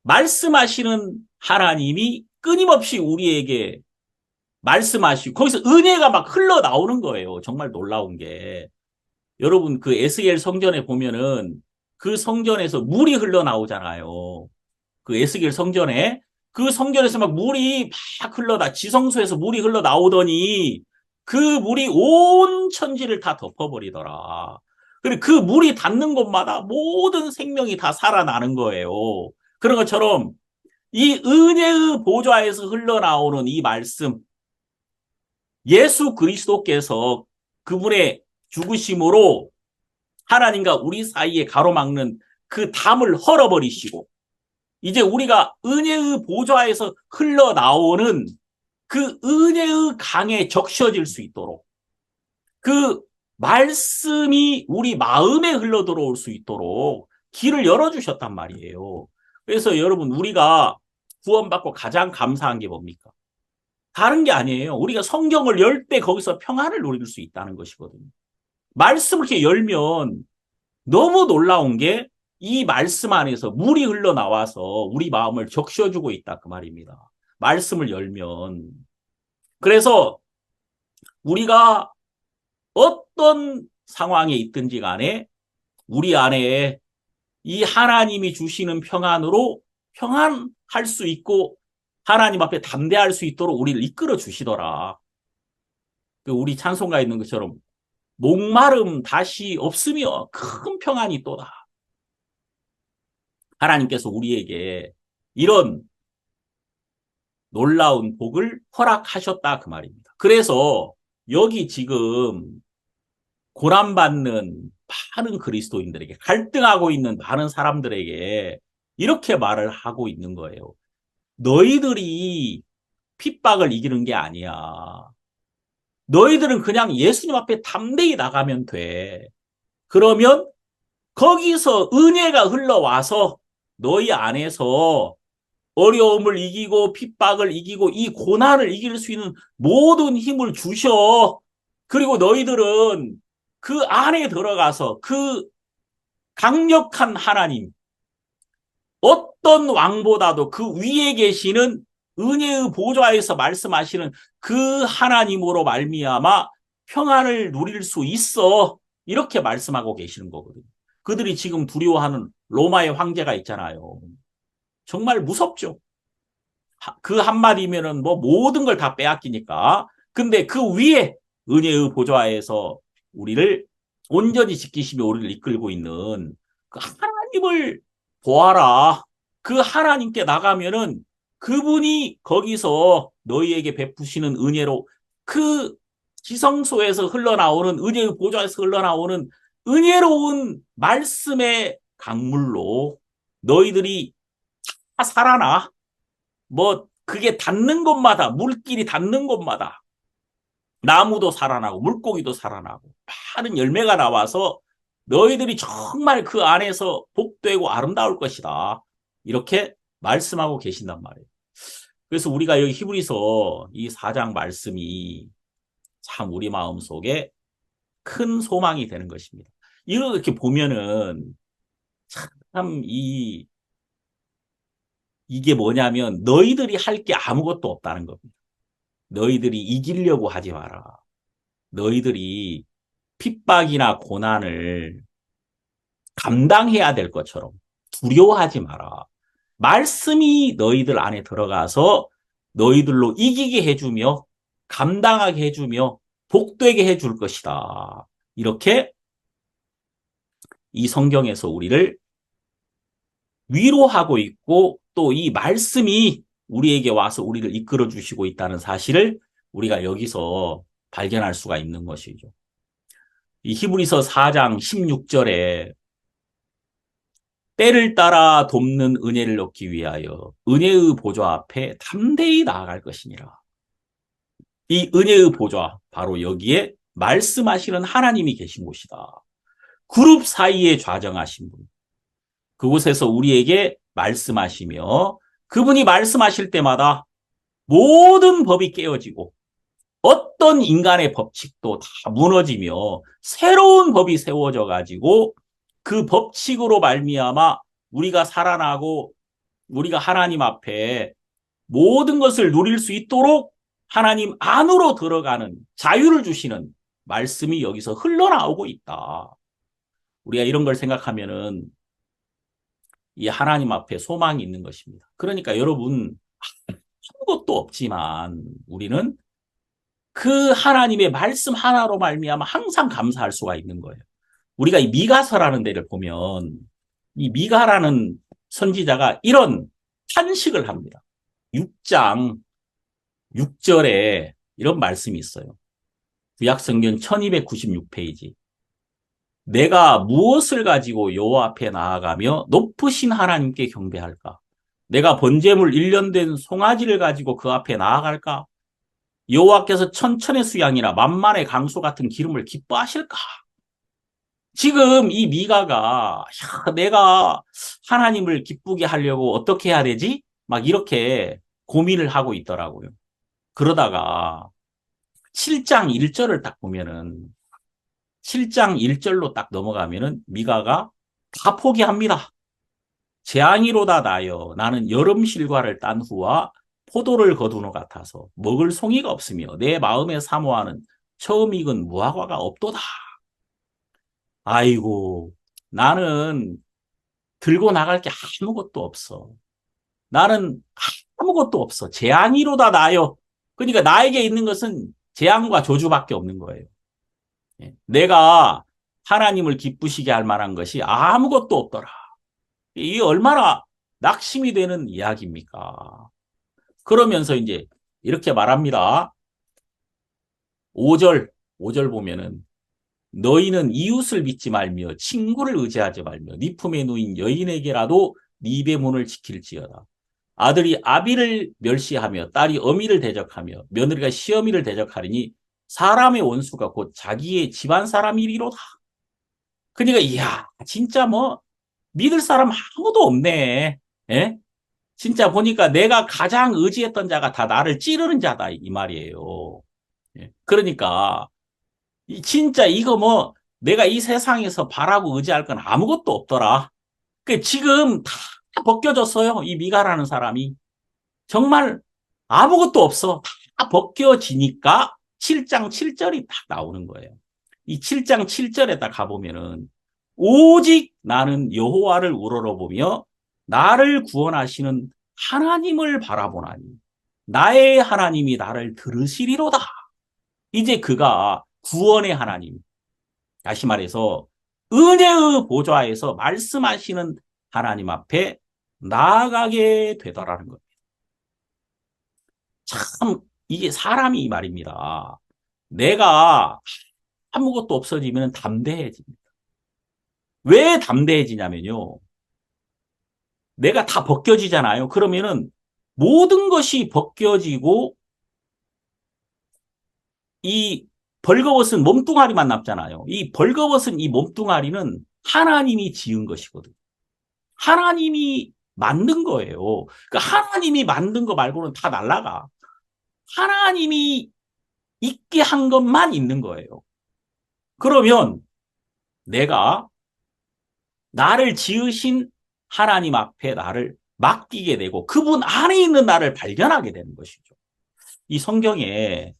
말씀하시는 하나님이 끊임없이 우리에게 말씀하시고 거기서 은혜가 막 흘러나오는 거예요. 정말 놀라운 게. 여러분 그 에스겔 성전에 보면은 그 성전에서 물이 흘러나오잖아요. 그 에스겔 성전에 그 성전에서 막 물이 막 지성소에서 물이 흘러나오더니 그 물이 온 천지를 다 덮어버리더라. 그리고 그 물이 닿는 곳마다 모든 생명이 다 살아나는 거예요. 그런 것처럼 이 은혜의 보좌에서 흘러나오는 이 말씀, 예수 그리스도께서 그분의 죽으심으로 하나님과 우리 사이에 가로막는 그 담을 헐어버리시고 이제 우리가 은혜의 보좌에서 흘러나오는 그 은혜의 강에 적셔질 수 있도록 그 말씀이 우리 마음에 흘러들어올 수 있도록 길을 열어주셨단 말이에요. 그래서 여러분 우리가 구원받고 가장 감사한 게 뭡니까? 다른 게 아니에요. 우리가 성경을 열 때 거기서 평안을 누릴 수 있다는 것이거든요. 말씀을 이렇게 열면 너무 놀라운 게 이 말씀 안에서 물이 흘러나와서 우리 마음을 적셔주고 있다 그 말입니다. 말씀을 열면. 그래서 우리가 어떤 상황에 있든지 간에 우리 안에 이 하나님이 주시는 평안으로 평안할 수 있고 하나님 앞에 담대할 수 있도록 우리를 이끌어 주시더라. 우리 찬송가에 있는 것처럼 목마름 다시 없으며 큰 평안이 또다. 하나님께서 우리에게 이런 놀라운 복을 허락하셨다 그 말입니다. 그래서 여기 지금 고난받는 많은 그리스도인들에게 갈등하고 있는 많은 사람들에게 이렇게 말을 하고 있는 거예요. 너희들이 핍박을 이기는 게 아니야. 너희들은 그냥 예수님 앞에 담대히 나가면 돼. 그러면 거기서 은혜가 흘러와서 너희 안에서 어려움을 이기고 핍박을 이기고 이 고난을 이길 수 있는 모든 힘을 주셔. 그리고 너희들은 그 안에 들어가서 그 강력한 하나님, 어떤 왕보다도 그 위에 계시는 은혜의 보좌에서 말씀하시는 그 하나님으로 말미암아 평안을 누릴 수 있어. 이렇게 말씀하고 계시는 거거든요. 그들이 지금 두려워하는 로마의 황제가 있잖아요. 정말 무섭죠. 그 한마디면은 뭐 모든 걸 다 빼앗기니까. 근데 그 위에 은혜의 보좌에서 우리를 온전히 지키시며 우리를 이끌고 있는 그 하나님을 보아라. 그 하나님께 나가면은 그분이 거기서 너희에게 베푸시는 은혜로 그 지성소에서 흘러나오는 은혜의 보좌에서 흘러나오는 은혜로운 말씀의 강물로 너희들이 다 살아나. 뭐 그게 닿는 곳마다 물길이 닿는 곳마다 나무도 살아나고 물고기도 살아나고 많은 열매가 나와서 너희들이 정말 그 안에서 복되고 아름다울 것이다. 이렇게 말씀하고 계신단 말이에요. 그래서 우리가 여기 히브리서 이 4장 말씀이 참 우리 마음속에 큰 소망이 되는 것입니다. 이렇게 보면은 참 이게 뭐냐면 너희들이 할 게 아무것도 없다는 겁니다. 너희들이 이기려고 하지 마라. 너희들이 핍박이나 고난을 감당해야 될 것처럼 두려워하지 마라. 말씀이 너희들 안에 들어가서 너희들로 이기게 해주며 감당하게 해주며 복되게 해줄 것이다. 이렇게 이 성경에서 우리를 위로하고 있고 또 이 말씀이 우리에게 와서 우리를 이끌어 주시고 있다는 사실을 우리가 여기서 발견할 수가 있는 것이죠. 이 히브리서 4장 16절에 때를 따라 돕는 은혜를 얻기 위하여 은혜의 보좌 앞에 담대히 나아갈 것이니라. 이 은혜의 보좌 바로 여기에 말씀하시는 하나님이 계신 곳이다. 그룹 사이에 좌정하신 분. 그곳에서 우리에게 말씀하시며 그분이 말씀하실 때마다 모든 법이 깨어지고 어떤 인간의 법칙도 다 무너지며 새로운 법이 세워져 가지고 그 법칙으로 말미암아 우리가 살아나고 우리가 하나님 앞에 모든 것을 누릴 수 있도록 하나님 안으로 들어가는 자유를 주시는 말씀이 여기서 흘러나오고 있다. 우리가 이런 걸 생각하면은 이 하나님 앞에 소망이 있는 것입니다. 그러니까 여러분 아무것도 없지만 우리는 그 하나님의 말씀 하나로 말미암아 항상 감사할 수가 있는 거예요. 우리가 이 미가서라는 데를 보면 이 미가라는 선지자가 이런 탄식을 합니다. 6장 6절에 이런 말씀이 있어요. 구약성경 1296페이지. 내가 무엇을 가지고 여호와 앞에 나아가며 높으신 하나님께 경배할까? 내가 번제물 1년 된 송아지를 가지고 그 앞에 나아갈까? 여호와께서 천천의 수양이나 만만의 강소 같은 기름을 기뻐하실까? 지금 이 미가가 내가 하나님을 기쁘게 하려고 어떻게 해야 되지? 막 이렇게 고민을 하고 있더라고요. 그러다가 7장 1절을 딱 보면은 7장 1절로 딱 넘어가면은 미가가 다 포기합니다. 재앙이로다 나여 나는 여름 실과를 딴 후와 포도를 거둔 것 같아서 먹을 송이가 없으며 내 마음에 사모하는 처음 익은 무화과가 없도다. 아이고 나는 들고 나갈 게 아무것도 없어. 나는 아무것도 없어. 재앙이로다 나요. 그러니까 나에게 있는 것은 재앙과 저주밖에 없는 거예요. 내가 하나님을 기쁘시게 할 만한 것이 아무것도 없더라. 이게 얼마나 낙심이 되는 이야기입니까? 그러면서 이제 이렇게 말합니다. 5절 보면은 너희는 이웃을 믿지 말며 친구를 의지하지 말며 네 품에 누인 여인에게라도 네 입의 문을 지킬지어다. 아들이 아비를 멸시하며 딸이 어미를 대적하며 며느리가 시어미를 대적하리니 사람의 원수가 곧 자기의 집안 사람이리로다. 그러니까 이야 진짜 뭐 믿을 사람 아무도 없네. 예? 진짜 보니까 내가 가장 의지했던 자가 다 나를 찌르는 자다 이 말이에요. 예. 그러니까 진짜 이거 뭐 내가 이 세상에서 바라고 의지할 건 아무것도 없더라. 그 지금 다 벗겨졌어요. 이 미가라는 사람이. 정말 아무것도 없어. 다 벗겨지니까 7장 7절이 딱 나오는 거예요. 이 7장 7절에 딱 가보면은 오직 나는 여호와를 우러러보며 나를 구원하시는 하나님을 바라보나니 나의 하나님이 나를 들으시리로다. 이제 그가 구원의 하나님, 다시 말해서 은혜의 보좌에서 말씀하시는 하나님 앞에 나아가게 되더라는 겁니다. 참 이게 사람이 말입니다. 내가 아무것도 없어지면 담대해집니다. 왜 담대해지냐면요. 내가 다 벗겨지잖아요. 그러면은 모든 것이 벗겨지고 이 벌거벗은 몸뚱아리만 남잖아요. 이 벌거벗은 이 몸뚱아리는 하나님이 지은 것이거든요. 하나님이 만든 거예요. 그러니까 하나님이 만든 거 말고는 다 날라가. 하나님이 있게 한 것만 있는 거예요. 그러면 내가 나를 지으신 하나님 앞에 나를 맡기게 되고 그분 안에 있는 나를 발견하게 되는 것이죠. 이 성경에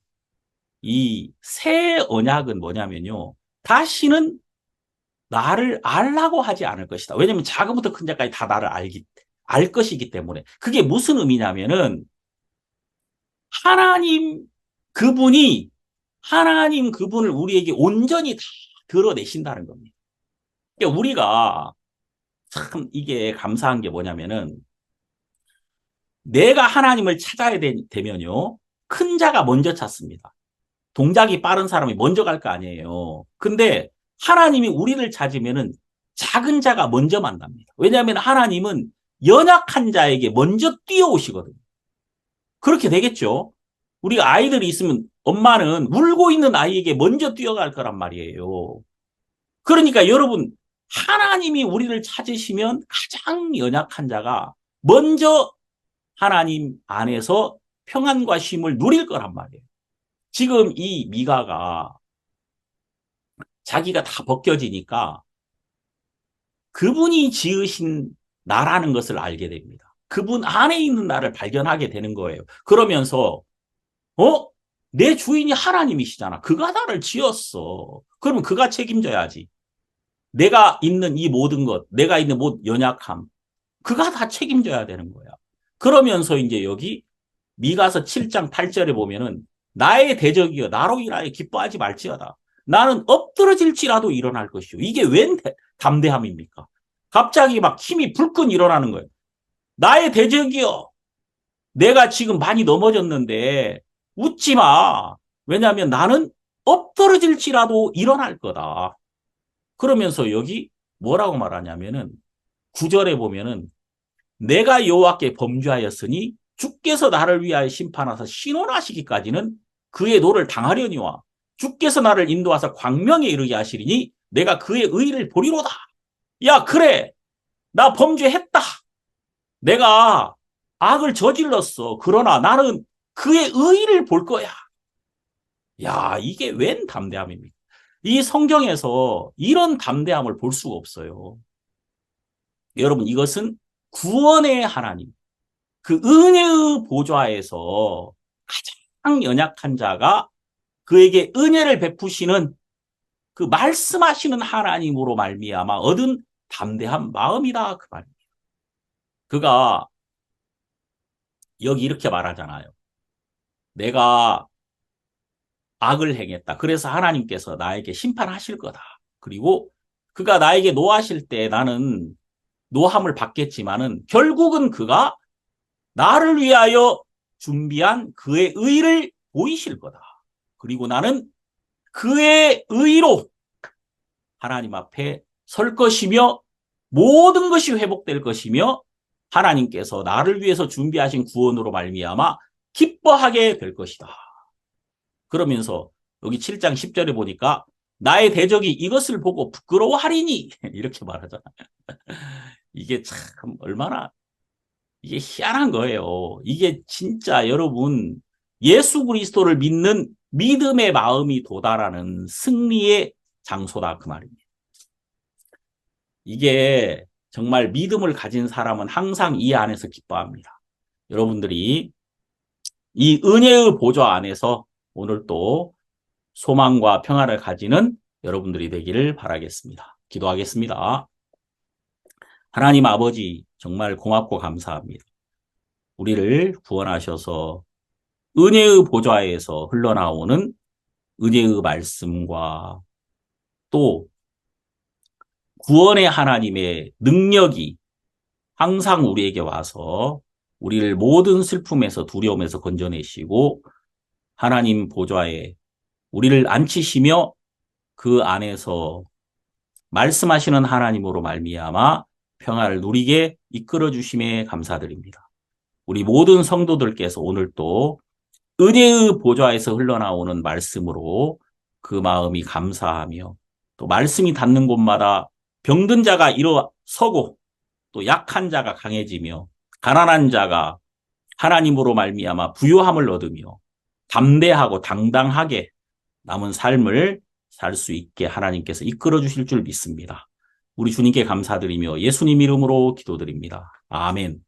이 새 언약은 뭐냐면요. 다시는 나를 알라고 하지 않을 것이다. 왜냐하면 작은부터 큰 자까지 다 나를 알 것이기 때문에. 그게 무슨 의미냐면은 하나님 그분이 하나님 그분을 우리에게 온전히 다 드러내신다는 겁니다. 그러니까 우리가 참 이게 감사한 게 뭐냐면은 내가 하나님을 찾아야 되면요. 큰 자가 먼저 찾습니다. 동작이 빠른 사람이 먼저 갈 거 아니에요. 근데 하나님이 우리를 찾으면은 작은 자가 먼저 만납니다. 왜냐하면 하나님은 연약한 자에게 먼저 뛰어오시거든요. 그렇게 되겠죠. 우리가 아이들이 있으면 엄마는 울고 있는 아이에게 먼저 뛰어갈 거란 말이에요. 그러니까 여러분 하나님이 우리를 찾으시면 가장 연약한 자가 먼저 하나님 안에서 평안과 쉼을 누릴 거란 말이에요. 지금 이 미가가 자기가 다 벗겨지니까 그분이 지으신 나라는 것을 알게 됩니다. 그분 안에 있는 나를 발견하게 되는 거예요. 그러면서 내 주인이 하나님이시잖아. 그가 나를 지었어. 그러면 그가 책임져야지. 내가 있는 이 모든 것, 내가 있는 모든 연약함, 그가 다 책임져야 되는 거야. 그러면서 이제 여기 미가서 7장 8절에 보면은 나의 대적이여 나로 인하여 기뻐하지 말지어다. 나는 엎드러질지라도 일어날 것이요. 이게 웬 담대함입니까? 갑자기 막 힘이 불끈 일어나는 거예요. 나의 대적이여. 내가 지금 많이 넘어졌는데 웃지 마. 왜냐하면 나는 엎드러질지라도 일어날 거다. 그러면서 여기 뭐라고 말하냐면은 9절에 보면은 내가 여호와께 범죄하였으니 주께서 나를 위하여 심판하사 신원하시기까지는 그의 노를 당하려니와 주께서 나를 인도하사 광명에 이르게 하시리니 내가 그의 의를 보리로다. 야 그래 나 범죄했다. 내가 악을 저질렀어. 그러나 나는 그의 의를 볼 거야. 야 이게 웬 담대함입니까? 이 성경에서 이런 담대함을 볼 수가 없어요. 여러분 이것은 구원의 하나님, 그 은혜의 보좌에서 가장 연약한 자가 그에게 은혜를 베푸시는 그 말씀하시는 하나님으로 말미암아 얻은 담대한 마음이다 그 말입니다. 그가 여기 이렇게 말하잖아요. 내가 악을 행했다. 그래서 하나님께서 나에게 심판하실 거다. 그리고 그가 나에게 노하실 때 나는 노함을 받겠지만은 결국은 그가 나를 위하여 준비한 그의 의를 보이실 거다. 그리고 나는 그의 의로 하나님 앞에 설 것이며 모든 것이 회복될 것이며 하나님께서 나를 위해서 준비하신 구원으로 말미암아 기뻐하게 될 것이다. 그러면서 여기 7장 10절에 보니까 나의 대적이 이것을 보고 부끄러워하리니 이렇게 말하잖아요. 이게 참 얼마나 이게 희한한 거예요. 이게 진짜 여러분 예수 그리스도를 믿는 믿음의 마음이 도달하는 승리의 장소다 그 말입니다. 이게 정말 믿음을 가진 사람은 항상 이 안에서 기뻐합니다. 여러분들이 이 은혜의 보좌 안에서 오늘 또 소망과 평안을 가지는 여러분들이 되기를 바라겠습니다. 기도하겠습니다. 하나님 아버지 정말 고맙고 감사합니다. 우리를 구원하셔서 은혜의 보좌에서 흘러나오는 은혜의 말씀과 또 구원의 하나님의 능력이 항상 우리에게 와서 우리를 모든 슬픔에서 두려움에서 건져내시고 하나님 보좌에 우리를 앉히시며 그 안에서 말씀하시는 하나님으로 말미암아 평화를 누리게 이끌어 주심에 감사드립니다. 우리 모든 성도들께서 오늘 또 은혜의 보좌에서 흘러나오는 말씀으로 그 마음이 감사하며 또 말씀이 닿는 곳마다 병든 자가 일어서고 또 약한 자가 강해지며 가난한 자가 하나님으로 말미암아 부요함을 얻으며 담대하고 당당하게 남은 삶을 살 수 있게 하나님께서 이끌어 주실 줄 믿습니다. 우리 주님께 감사드리며 예수님 이름으로 기도드립니다. 아멘.